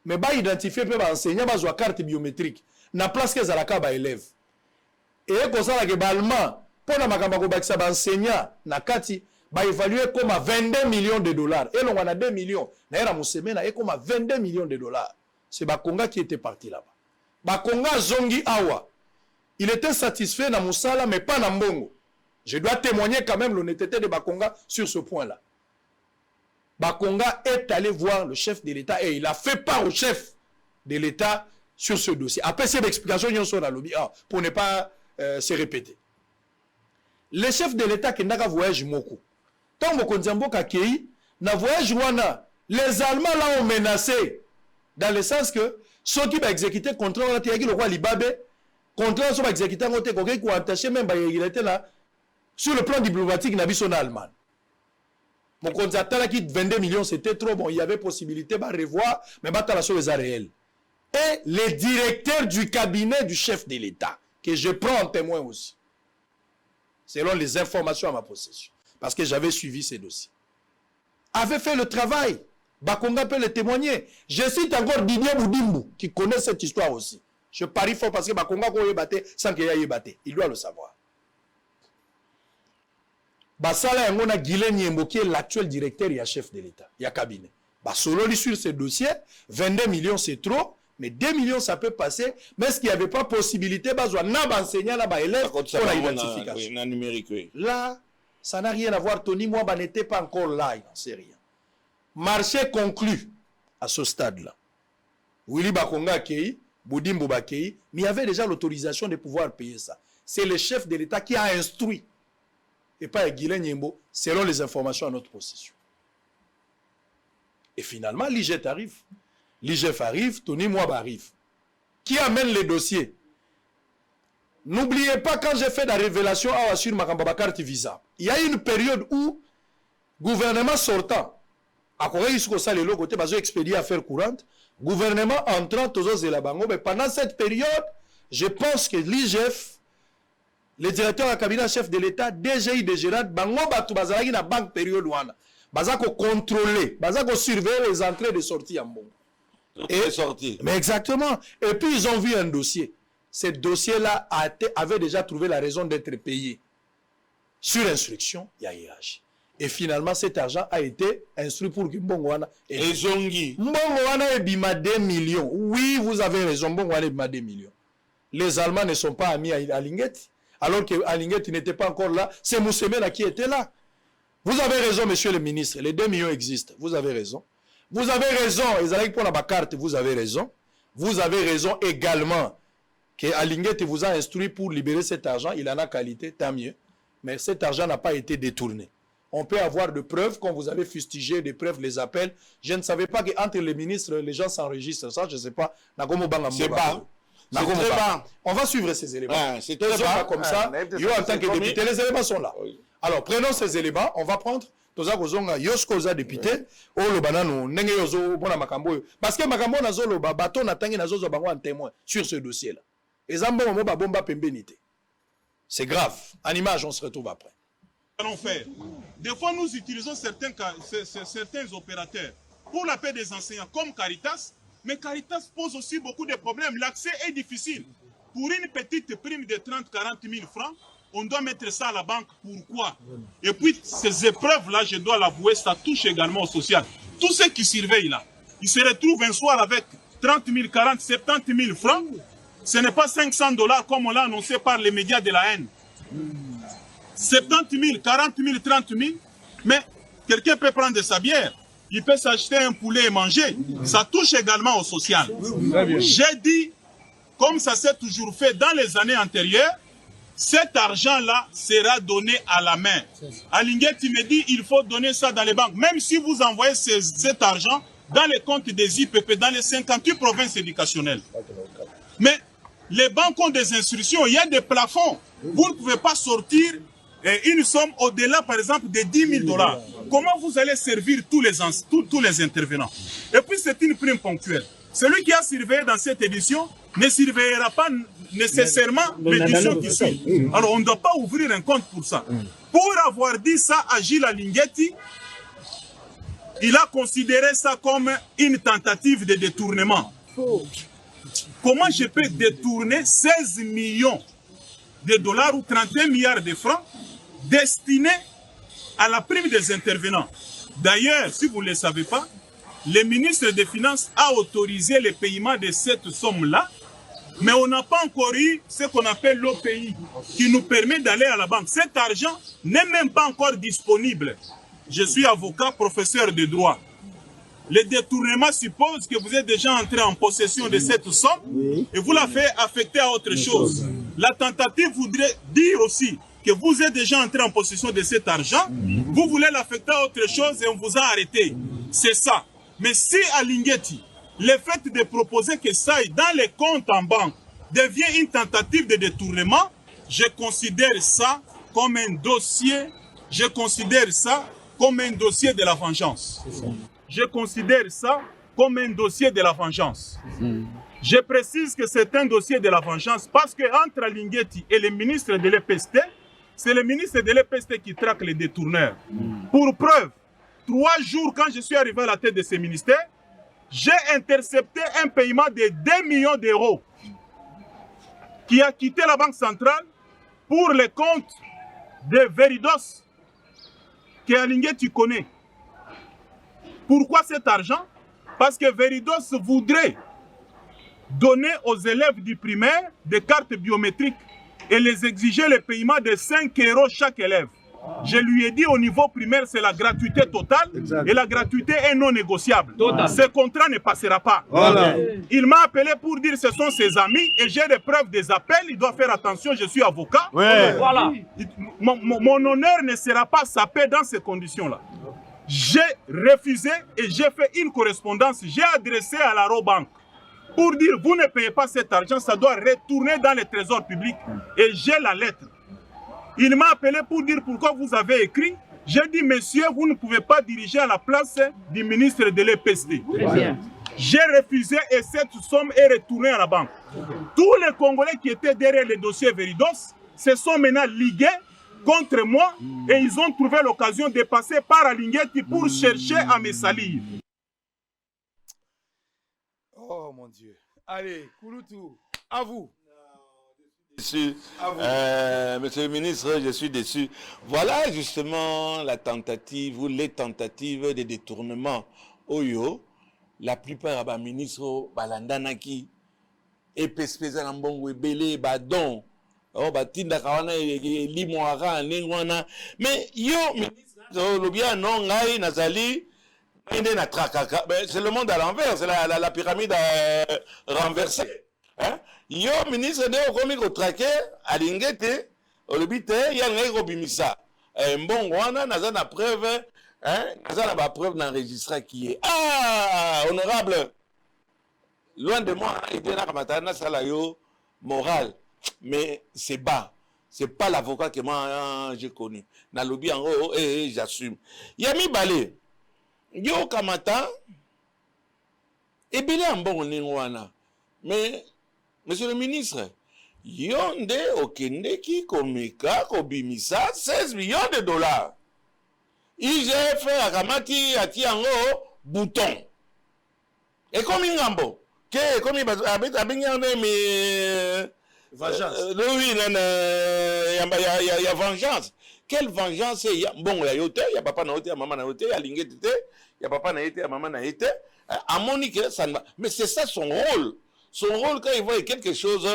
Mais ba identifier pe ba enseignant ba zo carte biométrique. Na place que zalaka ba élève. Et comme ça, les Allemands, pour la makamako bakisa ba enseignant na kati, ba évaluer comme à 22 millions de dollars. Et l'on a 2 millions. Naïra Moussemena est comme à 22 millions de dollars. C'est Bakonga qui était parti là-bas. Bakonga Zongi Awa. Il était satisfait dans Moussala, mais pas dans Mbongo. Je dois témoigner quand même l'honnêteté de Bakonga sur ce point-là. Bakonga est allé voir le chef de l'État et il a fait part au chef de l'État sur ce dossier. Après cette explication, pour ne pas se répéter. Le chef de l'État qui n'a qu'à voyage Moko. Tant que Konzambo Kakei, na voyage Rwanda, les Allemands là ont menacé. Dans le sens que ceux qui vont exécuter contre le roi Libabe, contre ceux qui vont exécuter contre le qui ont attaché même il était là sur le plan diplomatique n'a pas allemand. Mon contrat qui 22 millions c'était trop bon, il y avait possibilité de revoir mais pas la chose réelle. Et le directeur du cabinet du chef de l'État que je prends en témoin aussi. Selon les informations à ma possession parce que j'avais suivi ces dossiers. Avait fait le travail. Bakonga peut le témoigner. Je cite encore Didier Boudimbu qui connaît cette histoire aussi. Je parie fort parce que Bakonga peut y battre sans qu'il y ait battu. Il doit le savoir. Basala Yangona Guilain Niembo qui est l'actuel directeur et chef de l'État. Il y a cabinet. Solo lui sur ce dossier, 22 millions c'est trop, mais 2 millions ça peut passer. Mais est-ce qu'il n'y avait pas possibilité d'enseigner là-bas élèves pour l'identification numérique, oui. Là, ça n'a rien à voir. Tony Mwamba n'était pas encore là, il n'en sait rien. Marché conclu à ce stade-là. Willy Bakonga Kei, Boudimbo Bakei, mais il y avait déjà l'autorisation de pouvoir payer ça. C'est le chef de l'État qui a instruit, et pas Guilain Niembo, selon les informations à notre possession. Et finalement, l'IGF arrive. L'IGF arrive, Tony Mwamba arrive. Qui amène les dossiers? N'oubliez pas quand j'ai fait la révélation à sur ma carte visa. Il y a eu une période où gouvernement sortant, à Corée, il y a le côté expédié affaires courantes, gouvernement entrant tous les bango, mais pendant cette période, je pense que l'IGF, le directeur du cabinet chef de l'État, DGI de Gérard, bango batu bazalaki na banque période wana, bazako contrôler, bazako surveiller les entrées et les sorties en bon. Et sorties. Mais exactement. Et puis ils ont vu un dossier. Ce dossier-là avait déjà trouvé la raison d'être payé. Sur instruction, il y a IRH. Et finalement, cet argent a été instruit pour que Mbongwana et Zongi. Mbongwana et Bima 2 millions. Oui, vous avez raison, Mbongwana et Bima 2 millions. Les Allemands ne sont pas amis à Linguetti. Alors que Linguetti n'était pas encore là. C'est Moussemela qui était là. Vous avez raison, monsieur le ministre. Les 2 millions existent. Vous avez raison. Vous avez raison. Ils allaient pour la carte. Vous avez raison. Vous avez raison également que Linguetti vous a instruit pour libérer cet argent. Il en a qualité, tant mieux. Mais cet argent n'a pas été détourné. On peut avoir de preuves, quand vous avez fustigé des preuves, les appels. Je ne savais pas qu'entre les ministres, les gens s'enregistrent. Ça, je ne sais pas. C'est bas. C'est très bas. On va suivre ces éléments. Ouais, c'est très bas. Comme ça, en tant que député, les éléments sont là. Oui. Alors, prenons ces éléments. On va prendre toza kozonga yoskoza député o lo banano ndenge yozo bona makambo parce que makambo na zolo ba bato na tangi na zozo bango en témoin sur ce dossier là. Ezambo mo ba bomba pembenité. C'est grave. En image, on se retrouve après. Allons faire. Des fois, nous utilisons certains opérateurs pour la paix des enseignants comme Caritas, mais Caritas pose aussi beaucoup de problèmes. L'accès est difficile. Pour une petite prime de 30-40 000 francs, on doit mettre ça à la banque. Pourquoi? Et puis, ces épreuves-là, je dois l'avouer, ça touche également au social. Tous ceux qui surveillent là, ils se retrouvent un soir avec 30 000, 40, 70 000 francs. Ce n'est pas 500 $ comme on l'a annoncé par les médias de la haine. 70 000, 40 000, 30 000. Mais quelqu'un peut prendre sa bière. Il peut s'acheter un poulet et manger. Ça touche également au social. J'ai dit, comme ça s'est toujours fait dans les années antérieures, cet argent-là sera donné à la main. Linguetti me dit, il faut donner ça dans les banques. Même si vous envoyez cet argent dans les comptes des IPP, dans les 58 provinces éducationnelles. Mais les banques ont des instructions, il y a des plafonds. Vous ne pouvez pas sortir une somme au-delà, par exemple, de 10 000 $. Comment vous allez servir tous les intervenants? Et puis, c'est une prime ponctuelle. Celui qui a surveillé dans cette édition ne surveillera pas nécessairement l'édition qui suit. Alors, on ne doit pas ouvrir un compte pour ça. Pour avoir dit ça à Gilles Linguetti, il a considéré ça comme une tentative de détournement. Comment je peux détourner 16 millions de dollars ou 31 milliards de francs destinés à la prime des intervenants? D'ailleurs, si vous ne le savez pas, le ministre des Finances a autorisé le paiement de cette somme-là, mais on n'a pas encore eu ce qu'on appelle l'OPI, qui nous permet d'aller à la banque. Cet argent n'est même pas encore disponible. je suis avocat, professeur de droit. Le détournement suppose que vous êtes déjà entré en possession de cette somme et vous la faites affecter à autre chose. La tentative voudrait dire aussi que vous êtes déjà entré en possession de cet argent, vous voulez l'affecter à autre chose et on vous a arrêté. C'est ça. Mais si à Lingeti, le fait de proposer que ça aille dans les comptes en banque devient une tentative de détournement, je considère ça comme un dossier, je considère ça comme un dossier de la vengeance. Je considère ça comme un dossier de la vengeance. Je précise que c'est un dossier de la vengeance parce que entre Lingeti et le ministre de l'EPST, c'est le ministre de l'EPST qui traque les détourneurs. Pour preuve, 3 jours quand je suis arrivé à la tête de ce ministère, j'ai intercepté un paiement de 2 millions d'euros qui a quitté la Banque centrale pour les comptes de Veridos que Lingeti connaît. Pourquoi cet argent? Parce que Veridos voudrait donner aux élèves du primaire des cartes biométriques et les exiger le paiement de 5 € chaque élève. Je lui ai dit au niveau primaire, c'est la gratuité totale et la gratuité est non négociable. Ce contrat ne passera pas. Voilà. Il m'a appelé pour dire que ce sont ses amis et j'ai des preuves des appels. Il doit faire attention, je suis avocat. Ouais. Voilà. Mon honneur ne sera pas sapé dans ces conditions-là. J'ai refusé et j'ai fait une correspondance. J'ai adressé à la Robank pour dire vous ne payez pas cet argent, ça doit retourner dans le trésor public. Et j'ai la lettre. Il m'a appelé pour dire pourquoi vous avez écrit. J'ai dit monsieur, vous ne pouvez pas diriger à la place du ministre de l'EPST. J'ai refusé et cette somme est retournée à la banque. Tous les Congolais qui étaient derrière le dossier Veridos se sont maintenant ligués contre moi et ils ont trouvé l'occasion de passer par Alingeti pour chercher à me salir. Oh mon Dieu. Allez, Kouloutou, à vous. Déçu. Monsieur le ministre, je suis déçu. Voilà justement la tentative ou les tentatives de détournement. Oyo, la plupart des ministres, balandanaki, epespeza na mbongo ebele, badon. Oh, batinda kawana limwara nengwana. Mais yo ministre lobia non ngai nazali na trakaka. C'est le monde à l'envers, c'est la pyramide renversée. Hein? Yo ministre de okomi ko traquer alingete olobite ya ngai ko bimisa. Mbongo wana naza na preuve, hein? Naza na ba preuve d'enregistrement qui est honorable. Loin de moi, il était na matana sala yo moral. Mais c'est bas. C'est pas l'avocat que moi j'ai connu. Na lobby en haut, j'assume. Yami Balé. Yo kamata. Ebele ambon ningwana. Mais, monsieur le ministre, yonde okende ki komika kobimisa 16 millions de dollars. IGF akamati ati yango bouton. Et comme ingambo. Que comme abengande mais vengeance. Oui, il y a vengeance. Quelle vengeance? Bon, il y a yote, il y a papa na yote, il y a maman na yote, il y a lingete, il y a papa na yote, il y a maman na yote. À Monique, ça ne va. Mais c'est ça son rôle. Son rôle, quand il voit quelque chose,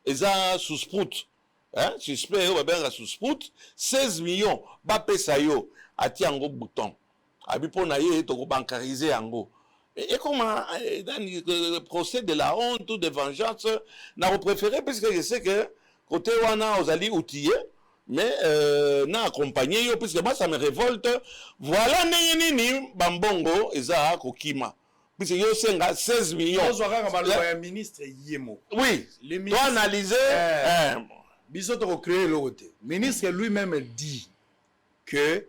il a sous-sprout. Hein? Suspect, il va sous-sprout. 16 millions, bapé sayo, à tiango bouton. Abipo na ye, toko bankariser ango. Et comment, dans le procès de la honte ou de vengeance, n'a préféré, puisque je sais que côté wana osali outillé, mais n'a accompagné, puisque moi ça me révolte. Voilà nini bambongo eza kokima. Puisque yo senga 16 millions. Le ministre Yemo. Oui. Tu as analysé. Bisoto ko créer l'autre. Le ministre lui-même dit que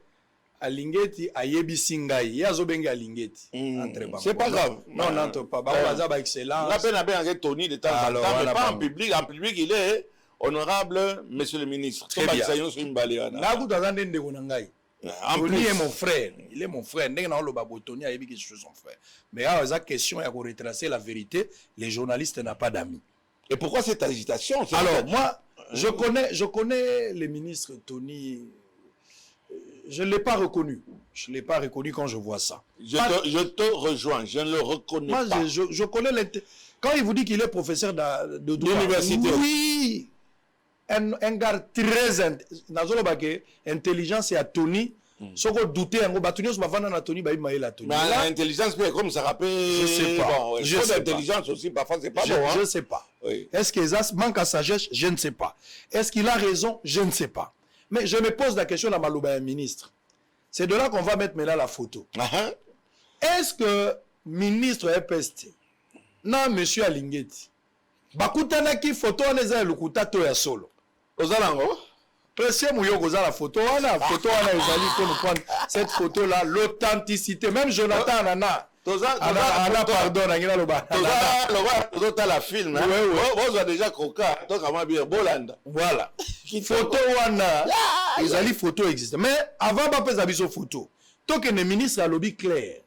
Alingeti ayebisi ngai yazo benga Alingeti entre ba. C'est pas grave. Non, n'entre pas. Ba baza ba excellence. La peine a bien Tony de temps en temps, mais pas en public. En public, il est honorable, monsieur le ministre. Très bien. Là, vous avez dit Tony est mon frère. Il est mon frère. Tony a dit que je suis son frère. Mais à la question, il y a retracer la vérité. Les journalistes n'ont pas d'amis. Et pourquoi cette agitation? Alors, moi, je connais le ministre Tony. Je ne l'ai pas reconnu. Je ne l'ai pas reconnu quand je vois ça. Je te rejoins. Je ne le reconnais pas. Moi, je connais quand il vous dit qu'il est professeur de droit. D'université. Oui. Un gars très intelligent. C'est à Tony. Soko douter yango batu nyonso bavanda na Tony bayi maïla Tony. Mais l'intelligence peut comme ça rappelle. Je sais pas. Bon, Je sais l'intelligence aussi parfois c'est pas bon. Je ne sais pas. Oui. Est-ce qu'il manque à sagesse? Je ne sais pas. Est-ce qu'il a raison? Je ne sais pas. Mais je me pose la question à Malouba ministre. C'est de là qu'on va mettre maintenant la photo. Est-ce que ministre EPST na monsieur Alingeti bakutana ki photo on eza lukuta to ya solo ozalango précieux mouyo kozala la photo wana ezali pour nous prendre cette photo là l'authenticité même Jonathan Anana Ana pardon ngina loba toza la film vous avez déjà coca donc comment bien Bolanda voilà photo wana ezali photo existe mais avant ba pesa biso photo toke ne ministre alobi clair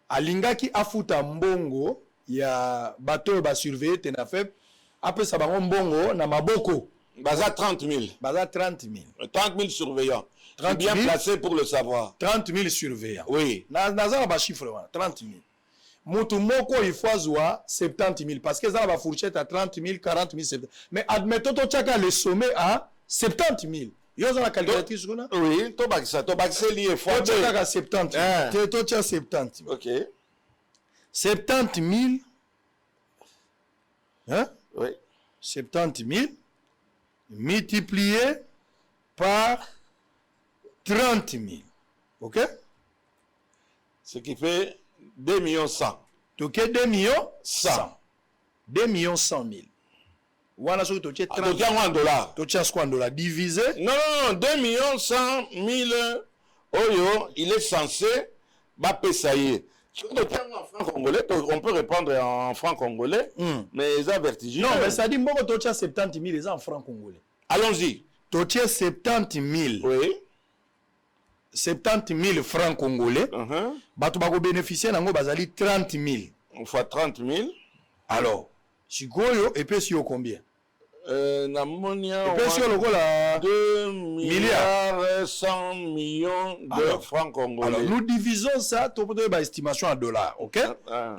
alingaki afuta mbongo ya bateau ba surveiller tena fait après ça bango mbongo na maboko baza 30 000 baza 30 000 30 000 surveillants 30 bien 000 placé pour le savoir 30 000 surveillants oui naza ba chiffre wana 30 000 mutu moko il faut zoa 70 000 parce que ça va fourchette à 30 000 40 000 70 mais admettons to chaka le sommet à 70 000 yo za la calculatrice kuna oui to bakisa lié fois to chaka 70 000 to chaka 70 000 OK 70 000 hein oui 70 000 multiplié par 30 000 OK ce qui fait 2 millions 100 donc 2 millions 100 2 millions 100 000 wana so to che 30 $30 to che quoi $, divisé non 2 millions 100 000 oyo il est censé ba pesayer en franc congolais on peut répondre en franc congolais mais ça vertigineux non mais ça dit mboko to che 70 000 les en franc congolais allons-y to che 70 000 oui 70 000 francs congolais bato bako bénéficier nango bazali 30 000 fois 30 000 alors sikoyo epesi yo combien na monia epesi yo lokola 2 milliards 100 millions de francs congolais. Alors nous divisons ça to peut ba estimation en dollars, OK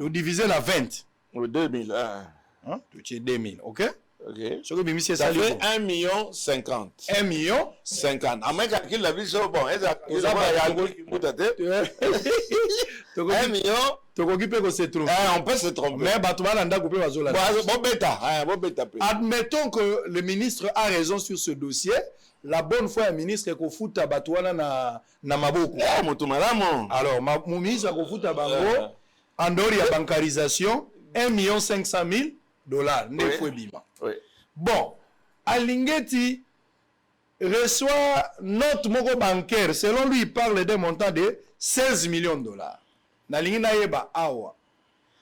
nous diviser la 20 2000 hein tu es 2000, OK OK ce que bimisi ça ça fait 1 million 50 1 million 50 à moins calcul la vie so bon ça va ya 1 million tokoki pe ko se tromper on peut se tromper mais bato bana ndako pe bazola bon bêta admettons que le ministre a raison sur ce dossier la bonne foi du ministre ko futa bato wana na maboko moto malamu alors mon ministre ko futa bango en dehors ya bancarisation 1 500 000 $, ne fwe bima. Bon, Alingeti reçoit notre moko bancaire, selon lui, il parle d'un montant de 16 millions $. Nalingi na yeba awa.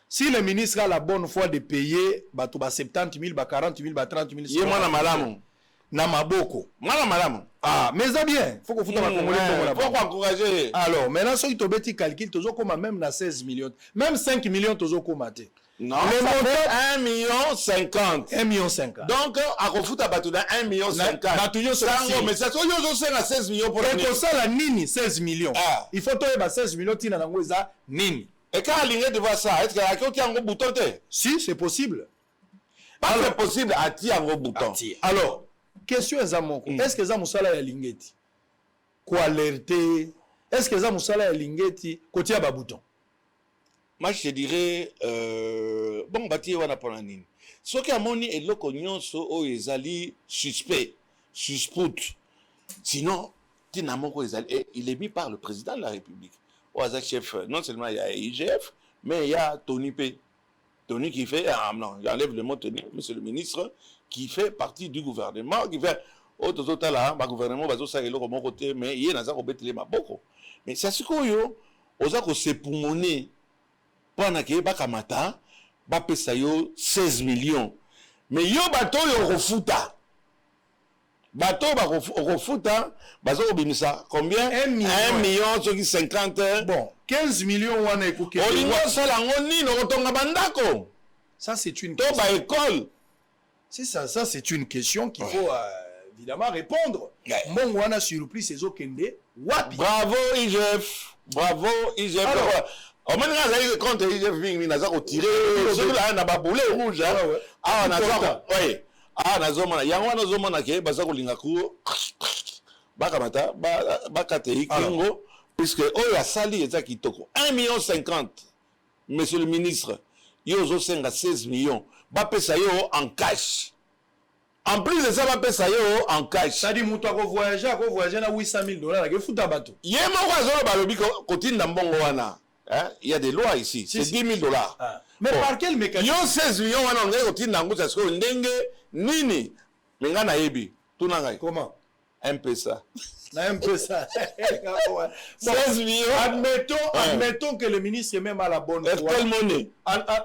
Si le ministre a la bonne foi de payer, ba 70 000, ba 40 000, ba 30 000, yé mwana malamu. Na maboko. Mwana malamu. Ah, mais ça bien. Faut qu'on foute ma congolais pour faut encourager. Alors, maintenant, si tu beti calcul, tozo koma même na 16 millions. Même 5 millions tozo koma te. Non, le montant 1 million 50. 1 million 50. Donc, à Kofuta Batouda 1 million 50. Batouyo ça, mais ça, so yo c'est à 16 millions pour et ça la nini 16 millions. Ah. Il faut toyer 16 millions tina nango za nini. Et quand Alingé de voir ça, est-ce qu'il y a quelqu'un qui a un bouton? Si, c'est possible. Pas c'est possible à tirer un bouton. Alors, question ezamoko. Est-ce que za musala ya Lingeti ko alerter? Est-ce que za musala ya Lingeti ko tia ba bouton? Moi, je te dirais, bon, bâti wana pona nini. Ce qui a moni et le cognon so o ezali suspect, suspect. Sinon, tinamoko ezali, il est mis par le président de la République. Oaza chef, non seulement il y a IGF, mais il y a Tony P. Tony qui fait, non, j'enlève le mot Tony, monsieur le ministre, qui fait partie du gouvernement, qui fait, autres là, ma gouvernement, bazo sa elo comme côté, mais il y a naza ko betele maboko. Mais c'est ce qu'on yo, oza ko se poumoner. Pendant que bakamata ba pesa yo 16 millions mais yo bato yo refuta bato ba refuta bazo obimisa combien 1 million sur 50 bon 15 millions wana ekoke olingo sala ngoni no kotonga bandako ça c'est une question ba école c'est ça c'est une question qu'il faut évidemment répondre mon wana surprise ezokende wapi bravo IGF au moins là quand il vient naza ko tirer celui-là na ba boulet rouge ah naza oui ah nazomona yango nazomona ke baza ko linga ku bakamata bakatei kingo puisque oyo asali eza kitoko 1,50 million. Monsieur le ministre yo ozosenga 16 millions bapesa yo en cash. En plus de ça bapesa yo en cash. Ça dit mutu voyager na $800,000 ke futa bato. Ye moko azolo balobi kotinda mbongo wana. Il y a des lois ici, c'est $10,000. Mais par quel mécanisme? Yo 16 millions wana on kotinda ngo parce que ndenge nini menga na yebi tunanga. Comment? Un peu ça. Un peu ça. 16 millions. Admettons que le ministre est même à la bonne foi. Quelle monnaie?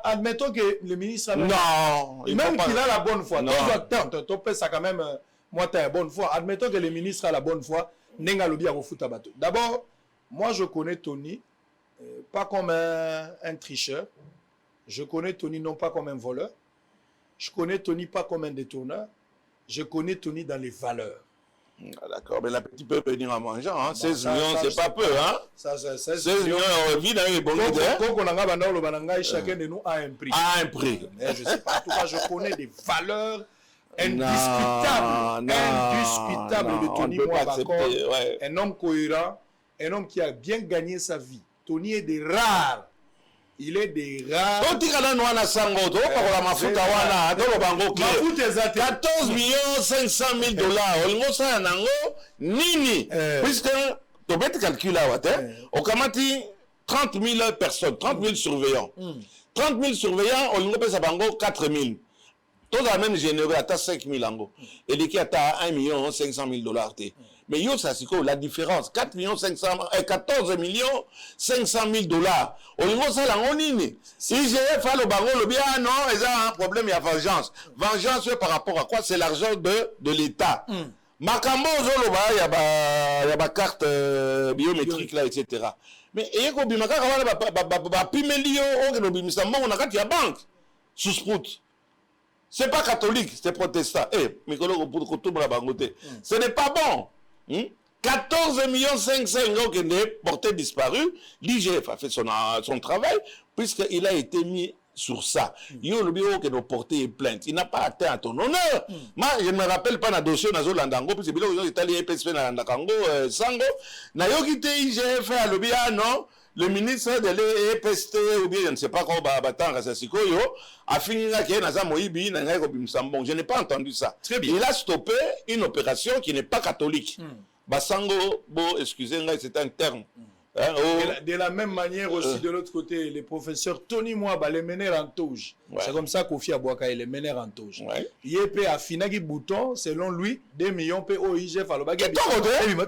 Admettons que le ministre non, même qu'il a la bonne foi. Non. Tu peux ça quand même. Moi, tu as la bonne foi. Admettons que le ministre a la bonne foi. D'abord, moi, je connais Tony pas comme un tricheur. Je connais Tony non pas comme un voleur. Je connais Tony pas comme un détourneur. Je connais Tony dans les valeurs. Ah, d'accord, mais la petite peut venir en mangeant. Hein. 16 millions, c'est pas peu. Hein? 16 millions, vie dans les bons chacun de nous a un prix. A un prix. Mais je sais pas. En tout cas, je connais des valeurs indiscutables. Indiscutables de Tony Mwabako. Ouais. Un homme cohérent, un homme qui a bien gagné sa vie. Tony est des rares. Il est des rares. 14 500 000 nini. Puisque, tu peux te calculer, on kamati 30 000 personnes, 30 000 surveillants. 30 000 surveillants, on peut ça 4 000. Tout la même généreux, à 5 000 ango. Et les qui à 1 500 000 $. Mais yo, ça c'est quoi la différence? 14 millions 500 000 $. On y ça la nini. Si j'ai fait le baron, le bien, non, ils ont un problème, il y a vengeance. Vengeance par rapport à quoi? C'est l'argent de l'État. Makambo, il y a ma carte biométrique là, etc. Mais il y a un banque sous sprout. C'est pas catholique, c'est protestant. Ce n'est pas bon. 14 500 000 qui est porté disparu. L'IGF a fait son travail puisqu'il a été mis sur ça. Il y a le bureau qui a porté plainte. Il n'a pas atteint à ton honneur. Moi, je ne me rappelle pas dans le dossier dans Zolandango, puisque le bureau est allé PSP dans Landakango, Sango. N'a pas quitté IGF à le bureau, non. Le ministre de l'EPST, ou bien je ne sais pas comment a fini là qu'il y a je n'ai pas entendu ça. Il a stoppé une opération qui n'est pas catholique. Basango, excusez-moi, c'est un terme. De la même manière aussi, de l'autre côté, les professeurs Tony Mwaba, les meneurs en touche. C'est comme ça qu'Ofi Abouaka est les meneurs en touche. Il est à Finagi Bouton, selon lui, 2 millions PO IGF à l'Obagé.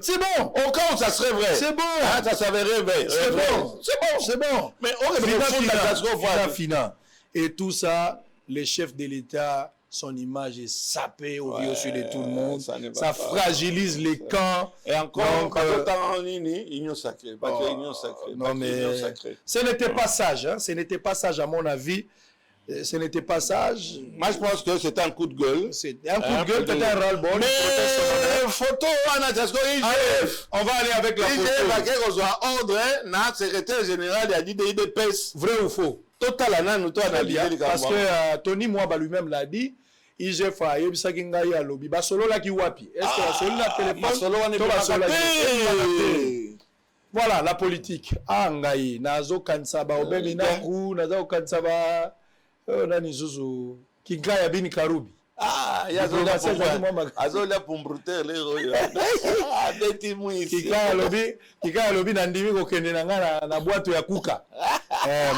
C'est bon. Au cas où ça serait vrai. C'est bon. Ça s'avérait vrai. C'est bon. C'est bon. Mais on Fina. Et tout ça, les chefs de l'État, son image est sapée au dessus de tout le monde. Ça fragilise les camps. Et encore, union sacrée. Non, mais ce n'était pas sage. Hein? Ce n'était pas sage, à mon avis. Ce n'était pas sage. Moi, je pense que c'était un coup de gueule. C'était un coup de gueule, peut-être un ras-le-bol. Mais photo, on va aller avec la photo. On va ordre, secrétaire général, il a dit des IDPS. Vrai ou faux? Total, parce que Tony Mwaba lui-même l'a dit. IGF a yebisaki ngai ya lobi basolo la ki wapi est-ce que basolo la téléphone voilà la politique ngai nazo kansaba obemi na ku nazo kansaba nani zuzu kigaya bini karubi azola pumbruter lero adeti mwisi kigaya lobi na ndimi kokende na ngana na boîte ya kuka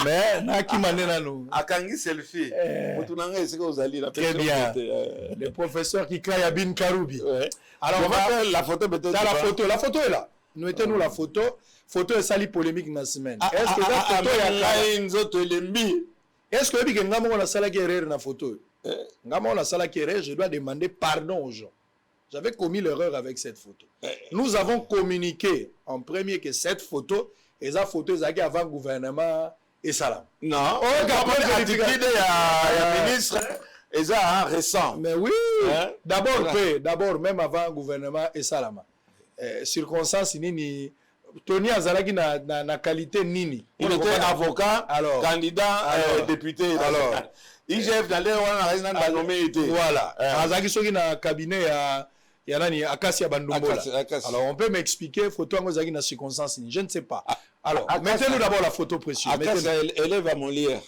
mais nakimane nanu akangi selfie mutu nanga esika ozali la très bien le professeur Kikaya Bin Karoubi. Alors on va faire la photo peut-être. La photo est là. Mettez-nous la photo est sali polémique dans la semaine. Est-ce que la photo est-ce que ngamo on a sala erreur na photo ngamo on a sala erreur, je dois demander pardon aux gens. J'avais commis l'erreur avec cette photo. Nous avons communiqué en premier que cette photo et la photo est avant gouvernement et salam. Non, il y a ministre et ça récent. Mais oui, d'abord même avant gouvernement et salama. Circonstance nini Tony Azalaki na qualité nini. Il était avocat, candidat, député. Alors, IGF dans les nommé été. Voilà. Azalaki soki na cabinet Il y en a ni Akassia Bandumbola. Akassia. Alors on peut m'expliquer photo en Ozagi na circonstance, je ne sais pas. Alors mettez-nous d'abord la photo précieuse. Akassia élève à Molière.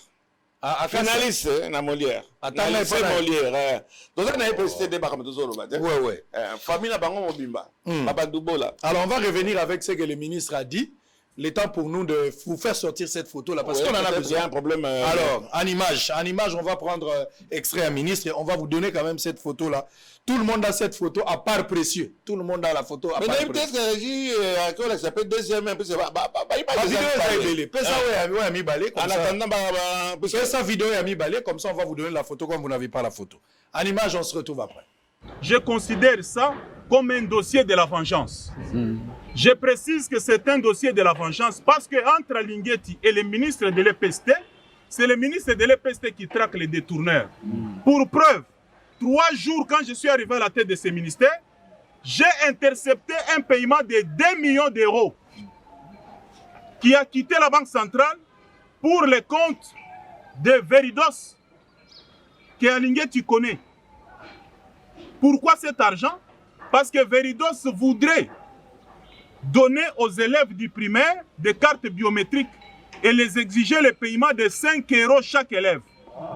Finaliste na Molière. Finaliste Molière. Donc on a précisé des barres de zolo. Ouais. Famille na bango mobimba. Bandumbola. Alors on va revenir avec ce que le ministre a dit. Le temps pour nous de vous faire sortir cette photo là parce qu'on en a besoin. Il y a un problème. Alors en image, on va prendre extrait à ministre et on va vous donner quand même cette photo là. Tout le monde a cette photo à part précieux. Tout le monde a la photo à part précieux. Mais peut-être que Régie, ça s'appelle deuxième un peu. C'est pas vidéo est ça ouais ami balé comme ça. En attendant ça vidéo est ami balé comme ça on va vous donner la photo comme vous n'avez pas la photo. En image on se retrouve après. Je considère ça comme un dossier de la vengeance. Je précise que c'est un dossier de la vengeance parce que entre Alinguetti et le ministre de l'EPST, c'est le ministre de l'EPST qui traque les détourneurs. Pour preuve, 3 jours quand je suis arrivé à la tête de ce ministère, j'ai intercepté un paiement de 2 millions d'euros qui a quitté la Banque centrale pour les comptes de Veridos que Alinguetti connaît. Pourquoi cet argent? Parce que Veridos voudrait donner aux élèves du primaire des cartes biométriques et les exiger le paiement de 5 € chaque élève.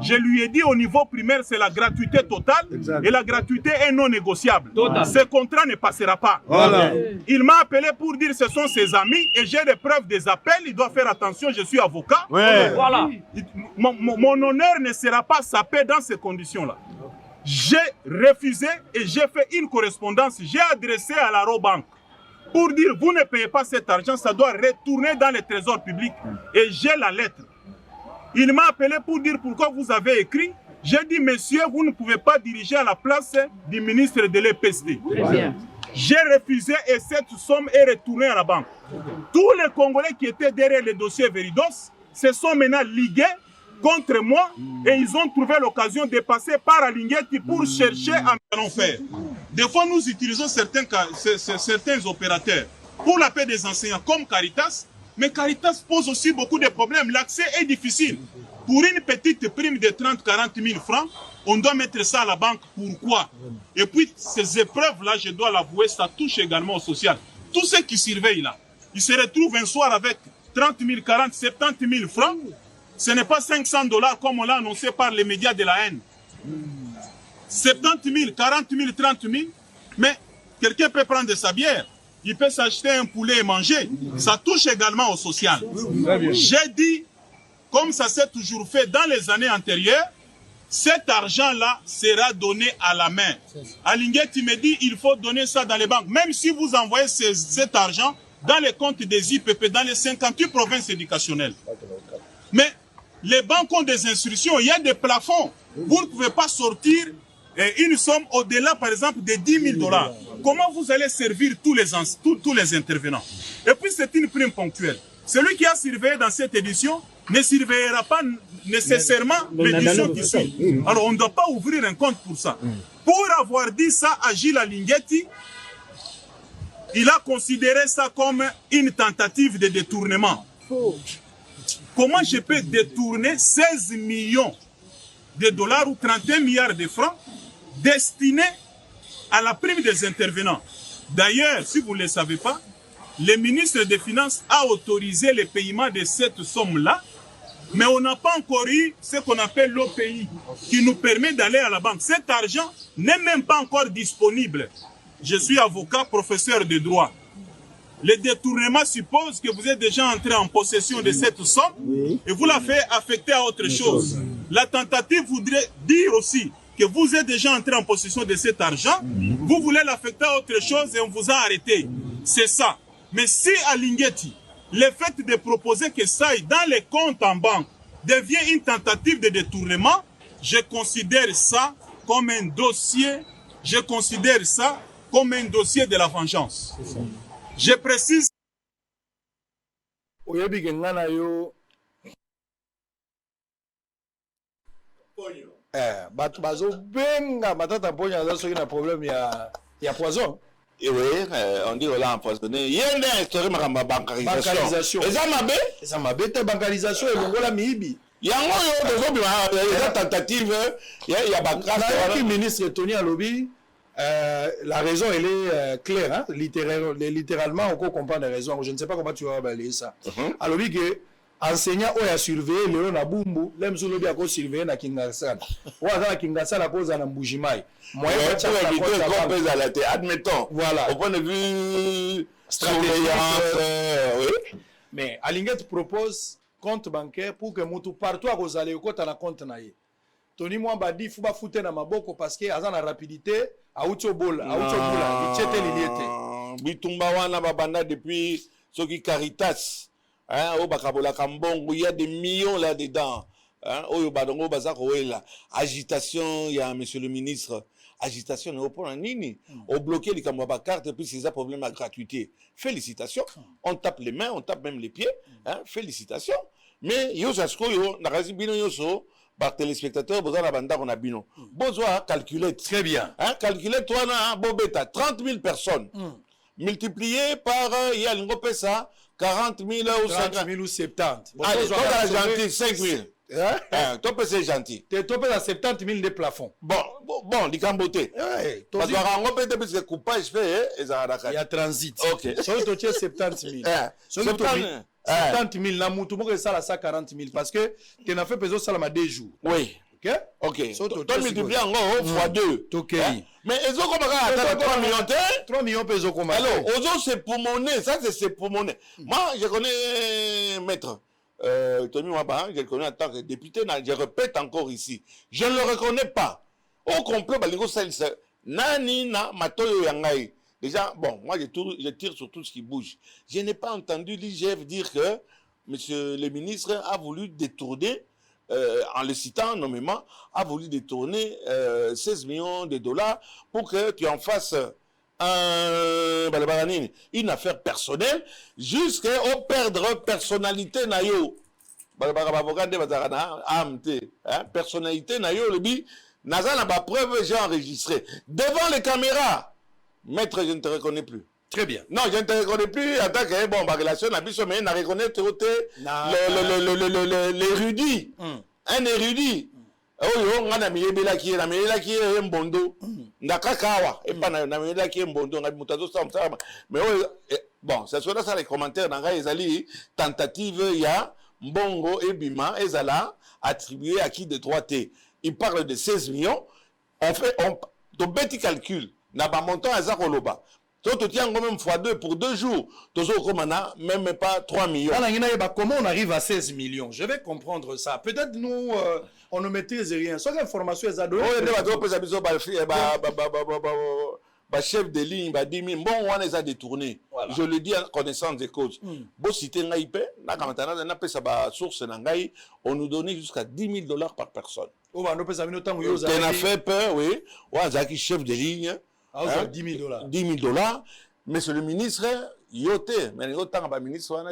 Je lui ai dit au niveau primaire, c'est la gratuité totale et la gratuité est non négociable. Ce contrat ne passera pas. Voilà. Il m'a appelé pour dire que ce sont ses amis et j'ai des preuves des appels. Il doit faire attention, je suis avocat. Ouais. Voilà. Mon honneur ne sera pas sapé dans ces conditions-là. J'ai refusé et j'ai fait une correspondance. J'ai adressé à la Robank pour dire vous ne payez pas cet argent, ça doit retourner dans le trésor public. Et j'ai la lettre. Il m'a appelé pour dire pourquoi vous avez écrit. J'ai dit monsieur, vous ne pouvez pas diriger à la place du ministre de l'EPST. J'ai refusé et cette somme est retournée à la banque. Tous les Congolais qui étaient derrière le dossier Veridos se sont maintenant ligués contre moi et ils ont trouvé l'occasion de passer par Alinguetti pour chercher à faire. Des fois, nous utilisons certains opérateurs pour la paix des enseignants comme Caritas, mais Caritas pose aussi beaucoup de problèmes. L'accès est difficile. Pour une petite prime de 30-40 000 francs, on doit mettre ça à la banque. Pourquoi? Et puis, ces épreuves-là, je dois l'avouer, ça touche également au social. Tous ceux qui surveillent là, ils se retrouvent un soir avec 30 000, 40 000, 70 000 francs. Ce n'est pas 500 $ comme on l'a annoncé par les médias de la haine. 70 000, 40 000, 30 000. Mais quelqu'un peut prendre sa bière. Il peut s'acheter un poulet et manger. Ça touche également au social. J'ai dit, comme ça s'est toujours fait dans les années antérieures, cet argent-là sera donné à la main. Alinguetti me dit, il faut donner ça dans les banques. Même si vous envoyez cet argent dans les comptes des IPP, dans les 58 provinces éducationnelles. Mais les banques ont des instructions, il y a des plafonds. Vous ne pouvez pas sortir une somme au-delà, par exemple, de 10 000 $. Comment vous allez servir tous les intervenants? Et puis, c'est une prime ponctuelle. Celui qui a surveillé dans cette édition ne surveillera pas nécessairement l'édition qui suit. Alors, on ne doit pas ouvrir un compte pour ça. Pour avoir dit ça à Gilles Alinguetti, il a considéré ça comme une tentative de détournement. Comment je peux détourner 16 millions de dollars ou 31 milliards de francs destinés à la prime des intervenants? D'ailleurs, si vous ne le savez pas, le ministre des Finances a autorisé le paiement de cette somme-là, mais on n'a pas encore eu ce qu'on appelle l'OPI, qui nous permet d'aller à la banque. Cet argent n'est même pas encore disponible. Je suis avocat, professeur de droit. Le détournement suppose que vous êtes déjà entré en possession de cette somme et vous la faites affecter à autre chose. La tentative voudrait dire aussi que vous êtes déjà entré en possession de cet argent, vous voulez l'affecter à autre chose et on vous a arrêté. C'est ça. Mais si Alinguetti, le fait de proposer que ça aille dans les comptes en banque devient une tentative de détournement, je considère ça comme un dossier, de la vengeance. Je précise. Bato bazo benga matata mponya za soki na problème ya poison. Et oui, on dit on l'a empoisonné. Il y a une histoire de bancarisation. Ça m'a bête bancarisation et longola miibi. Il y a une tentative, il y a le ministre Tony Alobi La raison, elle est claire. Hein? Littéralement, on peut comprendre la raison. Je ne sais pas comment tu vas balayer ça. Alors, que enseignant a surveillé Léon Nabumbu, l'aime sur le bien qu'on surveille na Kingasana. Ou à Kingasana pose à Mbujimai. Moi, admettons. Voilà. Au point de vue stratégique. Oui. Mais Alinguet propose compte bancaire pour que Moutou partout à Rosalie au côté na compte naïe. Tony Mwamba dit faut pas foutre na maboko parce que azan la rapidité a utobol il tchete liliete bitumba wana babanda depuis ce qui Caritas hein au bakabola kambongo il y a des millions là dedans hein oyo badongo bazako wela agitation il y a monsieur le ministre agitation au point nini au bloquer les kamwa carte puis c'est un problème à gratuité félicitations on tape les mains on tape même les pieds hein félicitations mais yo jasko yo na razibino yoso par téléspectateur, vous avez un bino. Besoin calculer. Très bien. Hein, calculer toi, Bobeta, 30 000 personnes. Multiplié par, il y a une ça, 40 000 ou 50 000 ou 70. Bon, allez, toi, t'as gentil, 5 000. Hein? Toi, c'est gentil. T'es topé à 70 000 de plafond. Bon, les cambotés. Parce que c'est coupage fait, il y a transit. Ok. Sur le 70 000. 70 000, la moutou, moi, ça, 40 000. Parce que tu as fait peso salama 2 jours. Oui. Ok. Toi, multiplié en gros, fois 2. Ok. Mais ils ont comment 3 millions. 3 millions peso comment. Alors, aux autres, c'est pour monnaie. Ça, c'est pour monnaie. Moi, je connais maître. Tony Mwamba, je le connais en tant que député. Je répète encore ici. Je ne le reconnais pas. Au complet, Balingo Salisa. Nani na matoyo yangai. Déjà, bon, moi je tire sur tout ce qui bouge. Je n'ai pas entendu l'IGF dire que monsieur le ministre a voulu détourner, en le citant nommément, a voulu détourner 16 millions de dollars pour que tu en fasses une affaire personnelle jusqu'à perdre personnalité nayo. Personnalité nayo, le bi, naza na ba preuve, j'ai enregistré. Devant les caméras. Maître, je ne te reconnais plus. Très bien. Non, je ne te reconnais plus en tant que bon, ma relation n'a plus mais je reconnais l'érudit. Un érudit. Oh, on a mis la qui est un bondo. Nakakawa. Et pas na miyela qui est un bondo. Mais bon, c'est sur ça les commentaires dans les alliés. Tentative, il y a Mbongo et Bima, et Zala, attribué à qui de droité. Il parle de 16 millions. On fait, ton petit calcul. N'a pas montant à Zakoloba. Toi, tu tiens quand même fois 2 pour 2 jours. Même pas 3 millions. Comment on arrive à 16 millions? Je vais comprendre ça. Peut-être nous, on ne maîtrise rien. Soit l'information est à donner. Chef de ligne, 10 000. Bon, on les a détournés. Voilà. Je le dis en connaissance des causes. Bon, si tu as source, on nous donnait jusqu'à 10 000 $ par personne. On a fait peur, oui. On a qui chef de ligne. 10 000 $. 10 000 $. Monsieur le ministre, yote. Mais le ministre, on a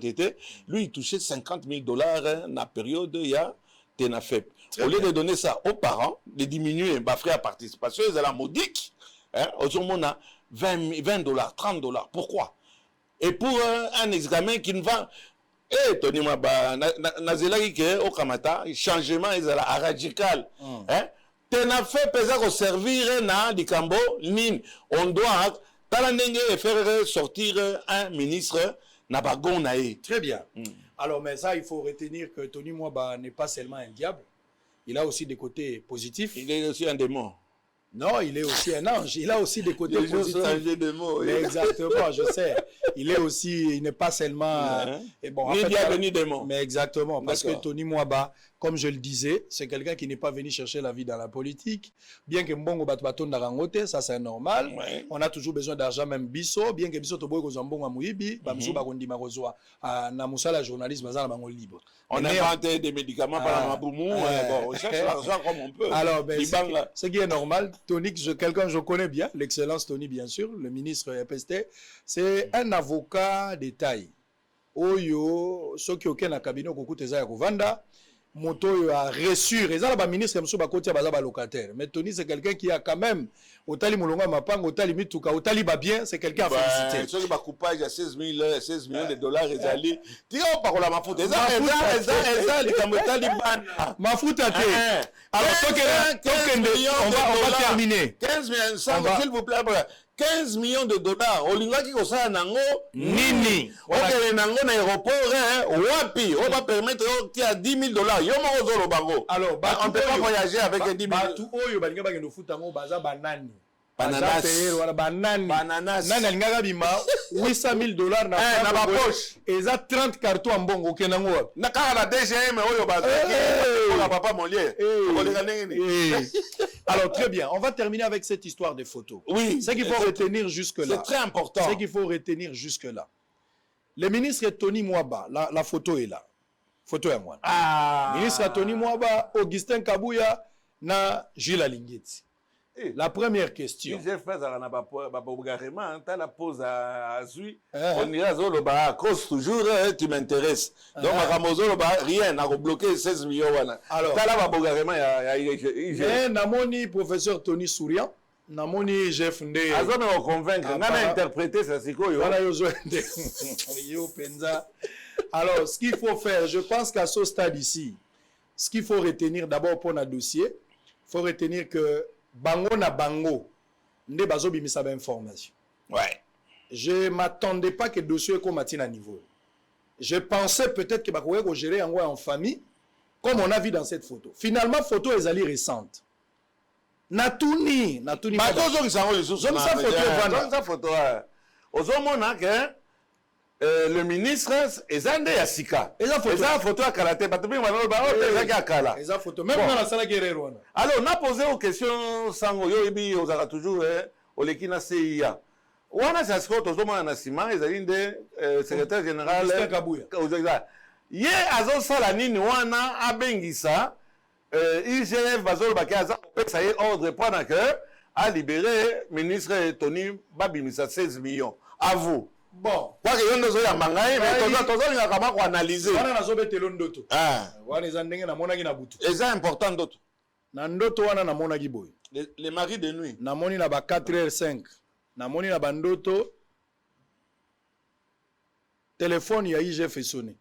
été lui, il touchait 50 000 $ dans la période, il y a TENAFEP. Au lieu de donner ça aux parents, de diminuer ma frère participation, ils allaient modique. Aujourd'hui, on a 20 $, 30 $. Pourquoi? Et pour un examen qui ne va... Eh, Tony Mwamba, Nazela qui au Kamata, changement est radical. TENAFEP peut servir na Dikambo, Nin. On doit faire sortir un ministre Nabagonae. Très bien. Alors, mais ça, il faut retenir que Tony Mwamba n'est pas seulement un diable. Il a aussi des côtés positifs. Il est aussi un démon. Non, il est aussi un ange. Il a aussi des côtés positifs. De mots, oui. Exactement, je sais. Il est aussi, il n'est pas seulement... et bon, ni diable ni démon. Mais exactement, parce que Tony Mwamba, comme je le disais, c'est quelqu'un qui n'est pas venu chercher la vie dans la politique. Bien que Mbongo Batbaton Narangote, ça c'est normal. Ouais. On a toujours besoin d'argent, même Bisso. Bien que Bisso Toboy Kozambongo Amouibi, Bamso Bagondi Marozoa, Namoussa la journaliste, Bazan Bango libre. On a inventé des médicaments par la Boumou. Bon, on cherche l'argent comme on peut. Alors, ben, ce qui est normal, Tony, quelqu'un que je connais bien, l'excellence Tony, bien sûr, le ministre FST, c'est un avocat de taille. Oyo, ceux qui ont un cabinet au Koku Teza Kovanda, moto a reçu et ça la ministre monsieur bakoti baza locataire mais Tony c'est quelqu'un qui a quand même otali molonga mapanga otali mituka otali ba bien c'est quelqu'un à féliciter ceux qui ba coupage à 16 millions de dollars ezali tira pas la mafuta eza likambo etali bana mafuta te alors on va terminer 15 millions s'il vous plaît 15 millions de dollars olingaki kosala nango nini okele nango na aéroport wapi on va permettre qu'il y a 10 000 dollars yo moko zolo bango alors on peut pas voyager avec 10 000 batu oyo balinga bakendo futa ngo baza banani bananas wala banani bananas nani alingaka bima 800 000 dollars na ba poche eza 30 cartons en bongo okenda ngo wapi na kaka na DGM oyo baza pour papa Molière olinga ndenge alors très bien on va terminer avec cette histoire de photos oui ce qu'il faut retenir jusque là c'est très important ce qu'il faut retenir jusque là le ministre Tony Mwaba la photo est là photo ya mwana ministre Tony Mwaba Augustin Kabuya na Jules Alingeti. La première question. J'ai fait ça na ba garement ta la pose à Zui on ira zolo ba cause toujours tu m'intéresses donc makamozolo ba rien na bloquer 16 millions wana ta la ba garement ya namoni professeur Tony Sourian namoni Jeff Nde azome o convaincre ngana interpréter ça sikoyo voilà yo penza alors ce qu'il faut faire je pense qu'à ce stade ici ce qu'il faut retenir d'abord pour notre dossier faut retenir que bango na bango nde bazo bimisa ba information ouais je m'attendais pas que le dossier comme à niveau je pensais peut-être que bakoye ko gérer en famille comme on a vu dans cette photo finalement photo est allée récente natuni bato qui sango les sous ça photo ozomona que le ministre ezande ya sika eza photo ya kalate bato bi mwana ba eza ka kala eza photo même dans la salle guerrero wana alors on a posé aux questions sango yo ibi ozaka toujours oleki na CIA wana c'est ce que tozomona na sima ezali nde secrétaire général Kabuya ye azosala nini wana abengisa IGF bazolo bakaza pesa ye ordre pendant que a libéré ministre Tony babimisa 16 millions à vous. Bon, quoi que yon dozo ya mangai mais tozo linga kama ko analyser. Wana nazobetelo ndoto. Wana eza ndenge na monaki na butu. Eza important ndoto. Na ndoto wana na monaki boy. Les maris de nuit. Na moni na ba 4h05. Na moni na bandoto. Téléphone ya IGF sonné.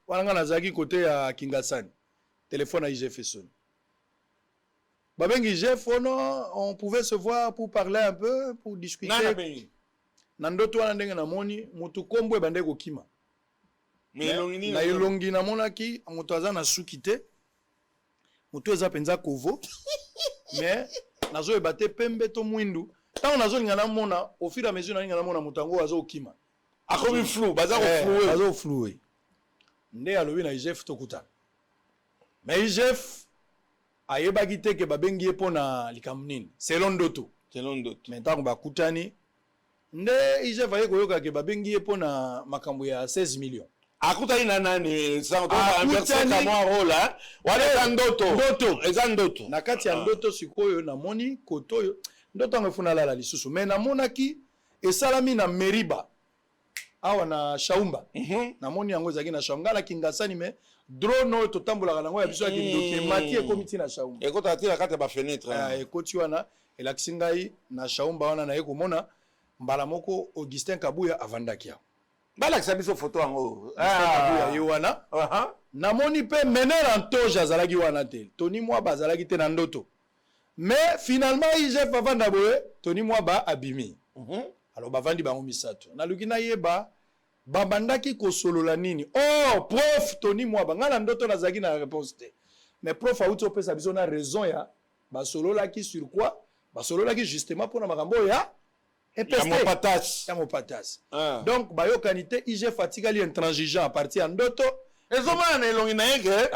Wana nazaki côté ya Kingasani. Téléphone à IGF sonné. Babengi IGF on pouvait se voir pour parler un peu pour discuter. Na ndoto wana ndenge na moni mutu kombwe bande ko kima. Na ilongi na monaki mutu aza na sukite. Mutu eza penza kovo. Mais nazo ebate pembe to mwindu. Tant nazo linga na mona au fur et à mesure na linga na mona mutango azo kima. Akomi flou, baza ko floué. Baza floué. Nde alobi na IGF to kuta. Mais IGF ayebaki te ke babengi ye pona likambo nini selon ndoto maintenant bakutani nde IGF aye koyoka ke babengi ye pona makambo ya 16 millions akutani na nani sans inverser kama rola wale ndoto na kati ya ndoto sikoyo na moni koto ndoto ngefuna lala lisusu mais na monaki esalami na Meriba awa na Shaumba na moni yango ezaki na Shaumba na Kingasani mais drone to tambola kanango ya biso akindoke mati ekomiti na Shaumba ekota atira kata ba fenêtre ekoti wana elakisingai na Shaumba wana na yekomona mbala moko Augustin Kabuya avandaki ya bala kisabiso photo yango Kabuya ye wana na moni pe mener en toge azalaki wana te Tony Mwaba azalaki te na ndoto mais finalement IGF avanda boye Tony Mwaba abimi alors bavandi bango misato na lukina yeba babandaki kosolola nini prof Tony Mwaba ngana ndoto nazaki na réponse te mais prof auto pesa biso na raison ya basololaki sur quoi basololaki justement pour na makambo ya ya mopatas donc bayokanite IG fatigali intransigeant à partir en ndoto ezomana elongi na yeke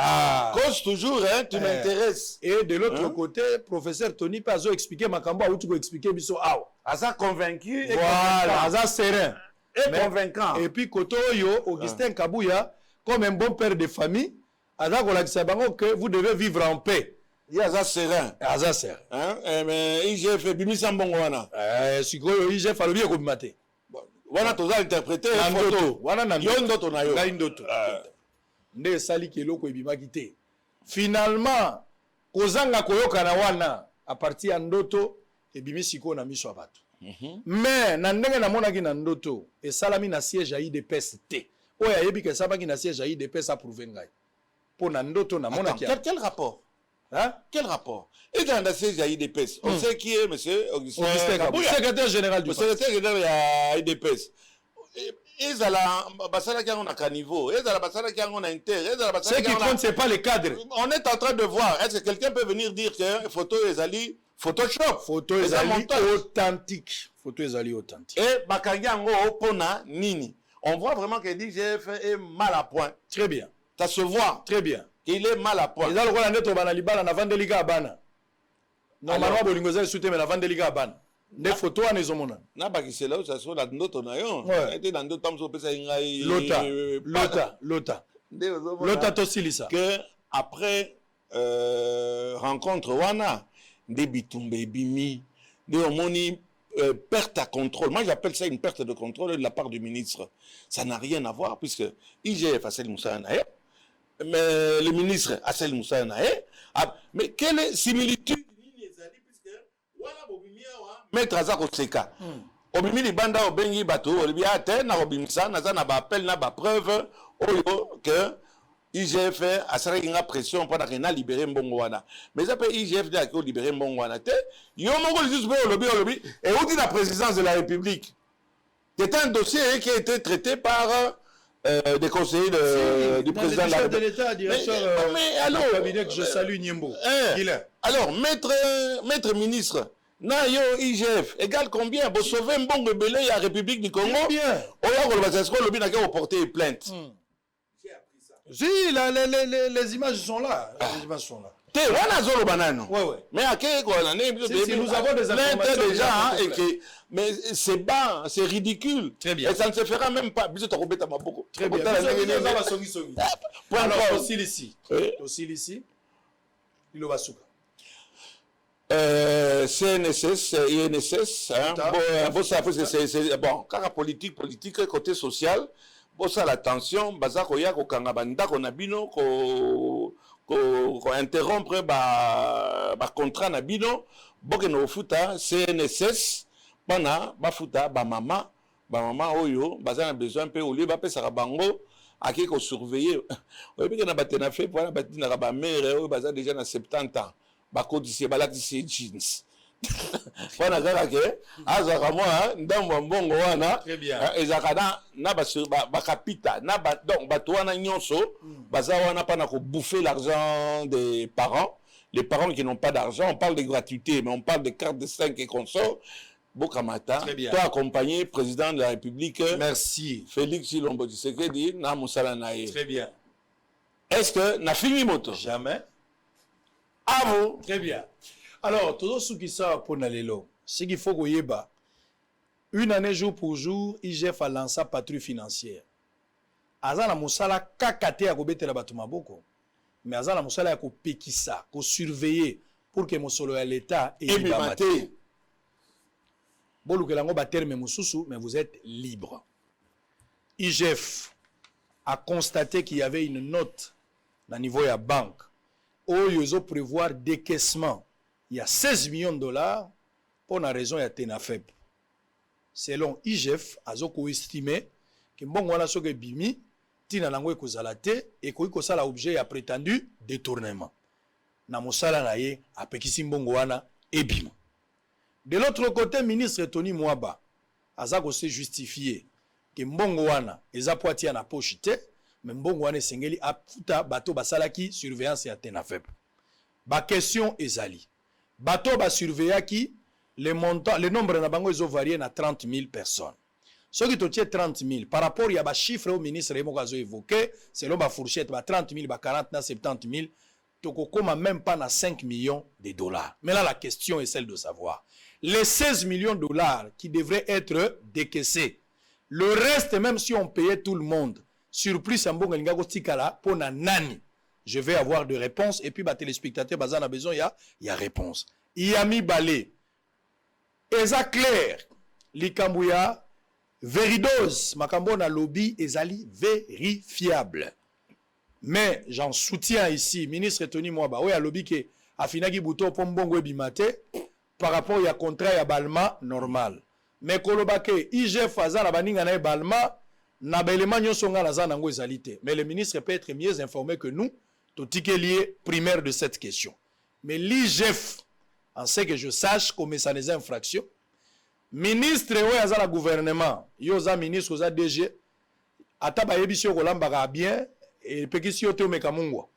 cause toujours tu m'intéresses et de l'autre côté professeur Tony pe azo expliquer makambo auto ko expliquer biso awa asa convaincu voilà asa serein et convaincant et puis koto yo Augustin Kabuya comme un bon père de famille aza kolakisa bango que vous devez vivre en paix il y a serein mais IGF bimisa mbongo wana sikoyo IGF alobi ekobima te wana toza interpréter photo wana na yo ndoto na yo ngai ndoto nde sali keloko ebimaki te. Finalement kozanga koyoka na wana a partir ya ndoto ebimi siko na miso ya bato. Mais na ndenge namonaki na ndoto esalami na siège ya IDPS te. Oyo ayebi ke esalaki na siège ya IDPS approuvé ngai. Po na ndoto namonaki. Quel rapport? Hein? Quel rapport? Et dans la siège ya IDPS, on sait qui est monsieur Augustin Kabouya, secrétaire général du parti. Secrétaire général ya IDPS. Ezala basala qui on a caniveau, ezala basala qui on a inter, ezala basala. Ce qui compte c'est pas les cadres. On est en train de voir, est-ce que quelqu'un peut venir dire que photo ezali Photoshop, photo ezali authentique, photo ezali authentique. Et bakangi ngo opona nini. On voit vraiment que DGF est mal à point. Très bien. Ça se voit. Très bien. Il est mal à point. Ils ont le neto bana libala na vandelika bana. Normalement bolingo za soute mais na vandelika bana. Des photos à nezomona. Na bakisela ça so la ndoto na yo. Était dans ndoto tamso pesa ngai. Lota to silisa. Que après rencontre wana de bitumbe bimi de omoni perte à contrôle. Moi j'appelle ça une perte de contrôle de la part du ministre. Ça n'a rien à voir puisque IGF a celle Moussa Naye. Mais le ministre Assel Moussa Naye, mais quelle est similitude maître Azako Seka obimi li banda obengi bato olibi ate na obimisa na za na ba appel na ba preuve oyo que IGF a sera une pression pour na libérer mbongo wana mais ça peut IGF de ko libérer mbongo wana te yo moko li juste olobi et au dit la présidence de la République c'est un dossier qui a été traité par des conseillers du président de l'État, directeur alors, cabinet que je salue Niembo. Alors, maître ministre, na yo IGF égale combien pour sauver mbongo belé ya République du Congo? Bien. Oya ko le ko lobi na ko porter plainte. J'ai appris ça. Si les images sont là, les images sont là. Te wana zolo banano. Ouais. Mais à quel quoi nous avons des informations déjà et que mais c'est bas, c'est ridicule. Très bien. Et ça ne se fera même pas. Biso to robeta maboko. Très bien. Alors aussi ici. Aussi ici. Il va souka. CNSS, INSS, bon, ça c'est bon, car politique, côté social, bon, ça la tension, bazako ya ko kangabanda ko nabino ko interrompre ba contrat nabino, boke no futa CNSS, bana ba futa ba mama oyo, bazana besoin pe oli ba pesa bango aki ko surveiller. Oyebi na batena fait pour batina ba mère oyo bazana déjà na 70 ans. Bakodisi balatisi jeans wana kaka ke azaka mwa ndambo mbongo wana ezaka na bakapita na donc bato wana nyonso baza wana pana ko bouffer l'argent des parents, les parents qui n'ont pas d'argent. On parle de gratuité mais on parle de carte de 5 et consorts. Bokamata, toi accompagné président de la République. Merci. Félix Tshilombo Tshisekedi na musala naye. Très bien. Est-ce que na fini moto? Jamais. Ah vous? Très bien. Alors, tout ce qui ça pour Nalelo, c'est qu'il faut que yeba. Une année jour pour jour, IGF a lancé patrouille financière. Azana musala kakate ya kobete la batuma boko. Mais azana musala ya ko pekisa, ko surveiller pour que mosolo ya l'État et bimate. Bolu ke lango ba terme mususu, mais vous êtes libre. IGF a constaté qu'il y avait une note au niveau de la banque. Ils ont prévoir décaissement. Il y a 16 millions de dollars pour la raison de TENAFEP. Selon IGF, ils ont estimé que bon wana soke bimi tina nango ekozalate et ko sala objet ya prétendu détournement. Na mosala na ye apekisi mbongo wana ebima. De l'autre côté, ministre Tony Mwaba azako se justifier que mbongo wana eza poitia na poche te. Mais mbongo wana sengeli afuta bato basalaki surveillance ya TENAFEP. Ba question ezali. Bato ba surveiller qui le montant, le nombre na bango ezo varié na 30 000 personnes. Ce qui totie 30 000 par rapport ya ba chiffre au ministre Raymond Kazo évoqué, selon ba fourchette ba 30 000 ba 40 na 70 000, toko koma même pas na 5 millions de dollars. Mais là la question est celle de savoir les 16 millions de dollars qui devraient être décaissés. Le reste même si on payait tout le monde surplus ambongo linga tikala pona nani, je vais avoir de réponses et puis ba téléspectateurs bazan a besoin il y a réponse. Yami balé eza clair likambuya veridos makambo na lobby ezali vérifiable. Mais j'en soutiens ici, ministre Tony Mwaba, oui, à l'obi qui a finagi bouton pour mbongo bimate par rapport à contrat ya Balma normal. Mais kolobake IGF aza na baninga na Balma na belema nyonso nga na za nango ezalité. Mais le ministre peut être mieux informé que nous, tout qui est lié primaire de cette question. Mais l'IGF, en ce que je sache, comme ça des infractions, ministre ouais aza la gouvernement, yoza ministre oza DG, ataba yebisio kolamba bien et pekisio te mekamungwa.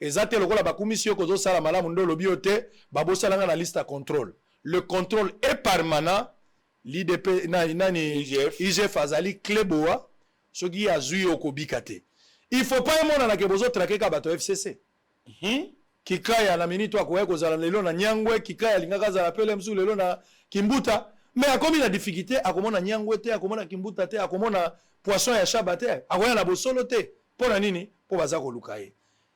Ezate lokola ba commission kozo sala malamu ndo lobiote babosala na liste à contrôle. Le contrôle est permanent. L'IDP IGF azali kleboa soki azui okobikate. Il faut pas emona na kebozo traquer ka bato FCC. Kikaya na minito akoya kozala lelo na Nyangwe, kikaya lingaka za pele msu lelo na Kimbuta, mais akomi na difficulté akomona Nyangwe te, akomona Kimbuta te, akomona poisson ya shaba te, akoya na bosolo te. Pona nini? Po baza kolukaye.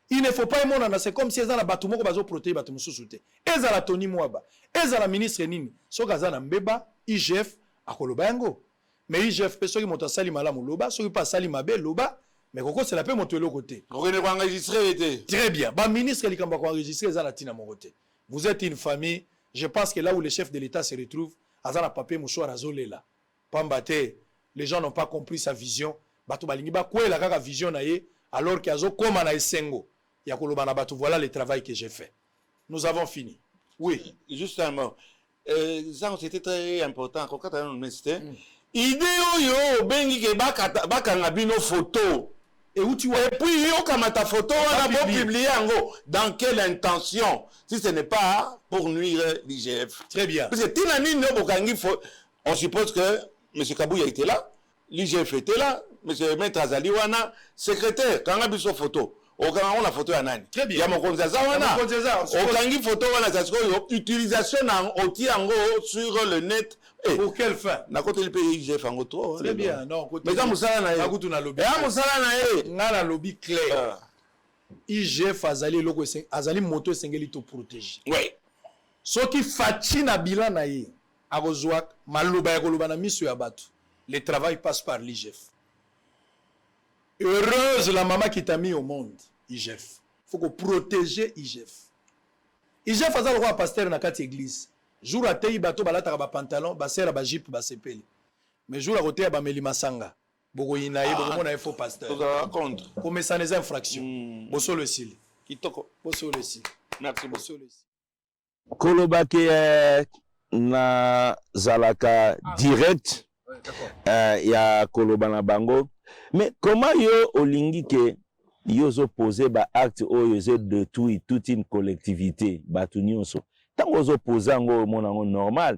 Il ne faut pas emona na c'est comme si ezala bato moko bazo protéger bato mususu te. Ezala Tony Mwaba, ezala ministre nini, soka za na mbeba IGF akoloba yango. Mais IGF pe soki moto sali malamu loba, soki pa sali mabe loba, mais koko c'est la pe moto le côté. Kokene ko enregistrer été. Très bien. Ba ministre likamba ko enregistrer za na tina mon côté. Vous êtes une famille, je pense que là où le chef de l'État se retrouve, azala papier mouchoir azolela. Pambate, les gens n'ont pas compris sa vision. Bato balingi ba kwela kaka vision na ye alors qu'il azo koma na esengo. Ya koloba na bato, voilà le travail que j'ai fait. Nous avons fini. Oui, justement. Ça c'était très important quand on a ministère. Idée yo bengi ke bakanga bino photo. Et où tu vois? Et puis yo kamata photo on a publié ngo dans quelle intention si ce n'est pas pour nuire l'IGF. Très bien. Parce que tinani no bokangi on suppose que M. Kabouya était là, l'IGF était là, M. Maître Azali wana secrétaire quand on a vu sa photo. On a la photo à Nani. Très bien. Il y a mon konzaza wana. On photo wana ça c'est utilisation en outil en gros sur le net. Pour quelle fin? Na côté le pays j'ai fait en gros. Très bien. Non, mais quand musala na ye. Na lobby. Et musala na ye. Ngala lobby clair. IGF azali loko azali moto sengeli to protéger. Oui. Soki fachi na bilan na ye. Akozwa maloba ya koloba na miso ya bato. Le travail passe par l'IGF. Heureuse la maman qui t'a mis au monde, IGF. Il faut que protéger IGF. IGF a le roi pasteur dans quatre églises. Jour à tei bateau balata ba pantalon, ba sera ba jeep ba sepeli. Mais jour à côté ba meli masanga. Boko inaye boko mona il faut pasteur. Contre. Comme ça les infractions. Bosso le sil. Kitoko. Bosso le sil. Merci bosso le sil. Kolobake na zalaka direct. Ya kolobana bango. Mais comment yo olingi ke yo zo poser ba acte o yo zo détruire toute une collectivité batu nyonso tango zo poser ngo monango normal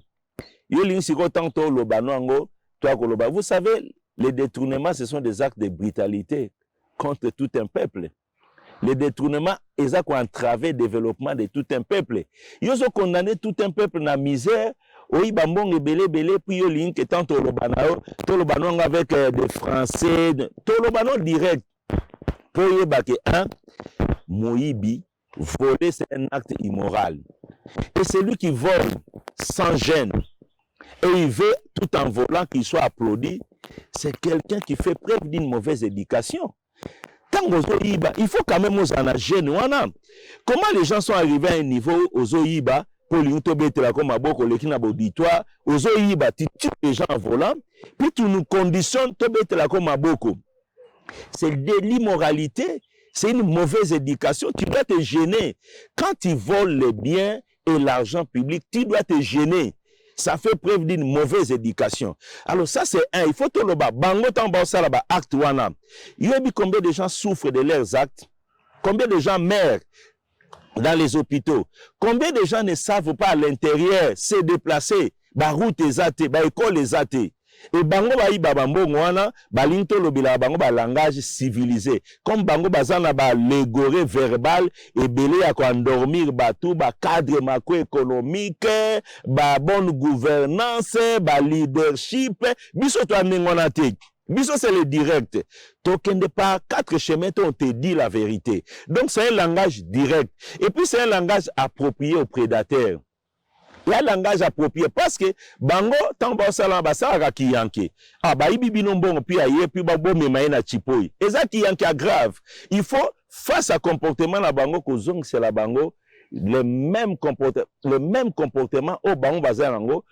yo lingi siko tanto lo banango toi koloba. Vous savez, les détournements ce sont des actes de brutalité contre tout un peuple. Les détournements ils ont entravé le développement de tout un peuple. Yo zo condamner tout un peuple na misère. Oui, bambong belé puis yo link étant tolobano avec des Français, tolobano direct. Pour yebake Moïbi, voler c'est un acte immoral. Et celui qui vole sans gêne et il veut tout en volant qu'il soit applaudi, c'est quelqu'un qui fait preuve d'une mauvaise éducation. Il faut quand même aux gêne. Comment les gens sont arrivés à un niveau aux Oïba? Pour les autobétela comme à beaucoup les auditoire, aux oïba, tu tues les gens en volant, puis tu nous conditionnes autobétela comme à beaucoup. C'est de l'immoralité, c'est une mauvaise éducation. Tu dois te gêner. Quand tu voles les biens et l'argent public, tu dois te gêner. Ça fait preuve d'une mauvaise éducation. Alors ça c'est un, il faut que le bas, bango tambo ça là-bas, acte wana. Il y a combien de gens souffrent de leurs actes? Combien de gens meurent dans les hôpitaux? Combien de gens ne savent pas à l'intérieur se déplacer? Ba route ezate, ba école ezate. Et bango ba iba bambongo wana, ba linto lobila bango ba langage civilisé. Comme bango bazana ba légoré verbal et belé à quoi endormir batou, ba cadre macroéconomique, ba bonne gouvernance, ba leadership, biso to amengona te. Biso c'est le direct. Token de pas quatre chemins on te dit la vérité. Donc c'est un langage direct. Et puis c'est un langage approprié aux prédateurs. Il y a un langage approprié parce que bango tant ba sala ba sala ki yanke. Ah ba ibi binombo puis aye puis ba bo memaye na chipoi. Eza ki yanke grave. Il faut face à comportement na bango kozong c'est la bango le même comportement au bango bazar nango.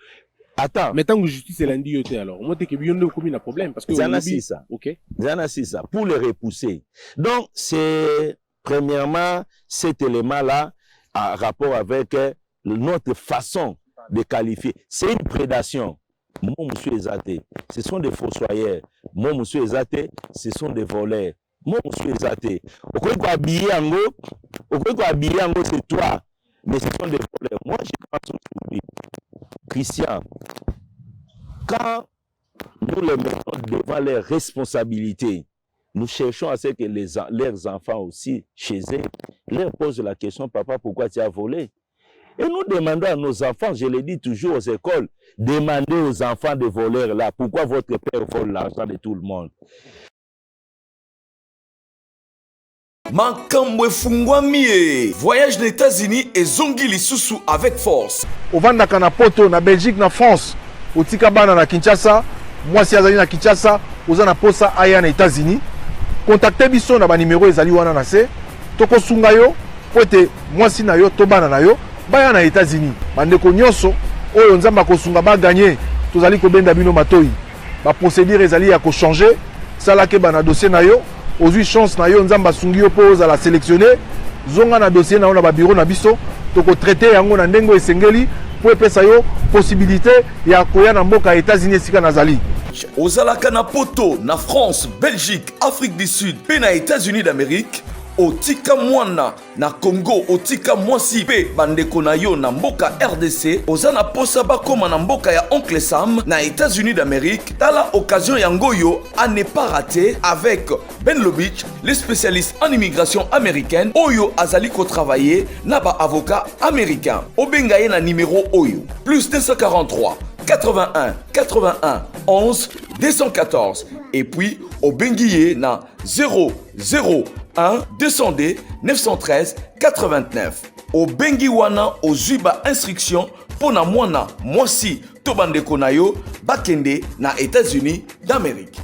Attends. Mais tant que justice est lundi yoté alors, moi t'es que bien de commis un problème parce que ça. OK. Ça pour les repousser. Donc c'est premièrement cet élément là en rapport avec notre façon de qualifier. C'est une prédation. Moi monsieur Ezaté, ce sont des fossoyeurs. Moi monsieur Ezaté, ce sont des voleurs. Moi monsieur Ezaté, au quoi habiller ango, c'est toi, mais ce sont des voleurs. Moi je pense aujourd'hui, Christian, quand nous les mettons devant leurs responsabilités, nous cherchons à ce que leurs enfants aussi, chez eux, leur posent la question, papa, pourquoi tu as volé? Et nous demandons à nos enfants, je le dis toujours aux écoles, demandez aux enfants de voleurs là, pourquoi votre père vole l'argent de tout le monde? Makambo efungwami. Voyage aux États-Unis et zongi lisusu avec force. Ovandaka na poto na Belgique na France. Otika bana na Kinshasa, mwasi azali na Kinshasa, oza na posa aya na États-Unis. Contactez biso na ba numéro ezali wana na se. Toko sunga yo, pote mwasi na yo to bana na yo, baya na États-Unis. Bandeko nyonso oyo nzamba ko sunga ba gagner, tozali ko benda bino matoi. Ba procédure ezali ya ko changer, sala ke bana dossier na yo. Ozui chance na yo nzamba sungi yo pose à la sélectionner zonga na dossier na ba bureau na biso toko traiter yango na ndengo esengeli pour epesa yo possibilité ya koya na mboka États-Unis esika nazali. Ozalaka na poto na France, Belgique, Afrique du Sud, pe na États-Unis d'Amérique. Otika mwana na Congo, otika mwasi pe bandeko na yo na mboka RDC. Ozana posa bakoma na mboka ya Oncle Sam na États-Unis d'Amérique. Tala occasion yangoyo à ne pas rater avec Ben Lobich, les spécialistes en immigration américaine. Oyo azali ko travailler na ba avocat américain. Obengaye na numéro Oyo plus 243 81 81 11 214 et puis Obengiye na 001 200D 913 89. Au Bengiwana au Zuba instruction pour na mwana mwasi to bandeko na yo bakende na États-Unis d'Amérique.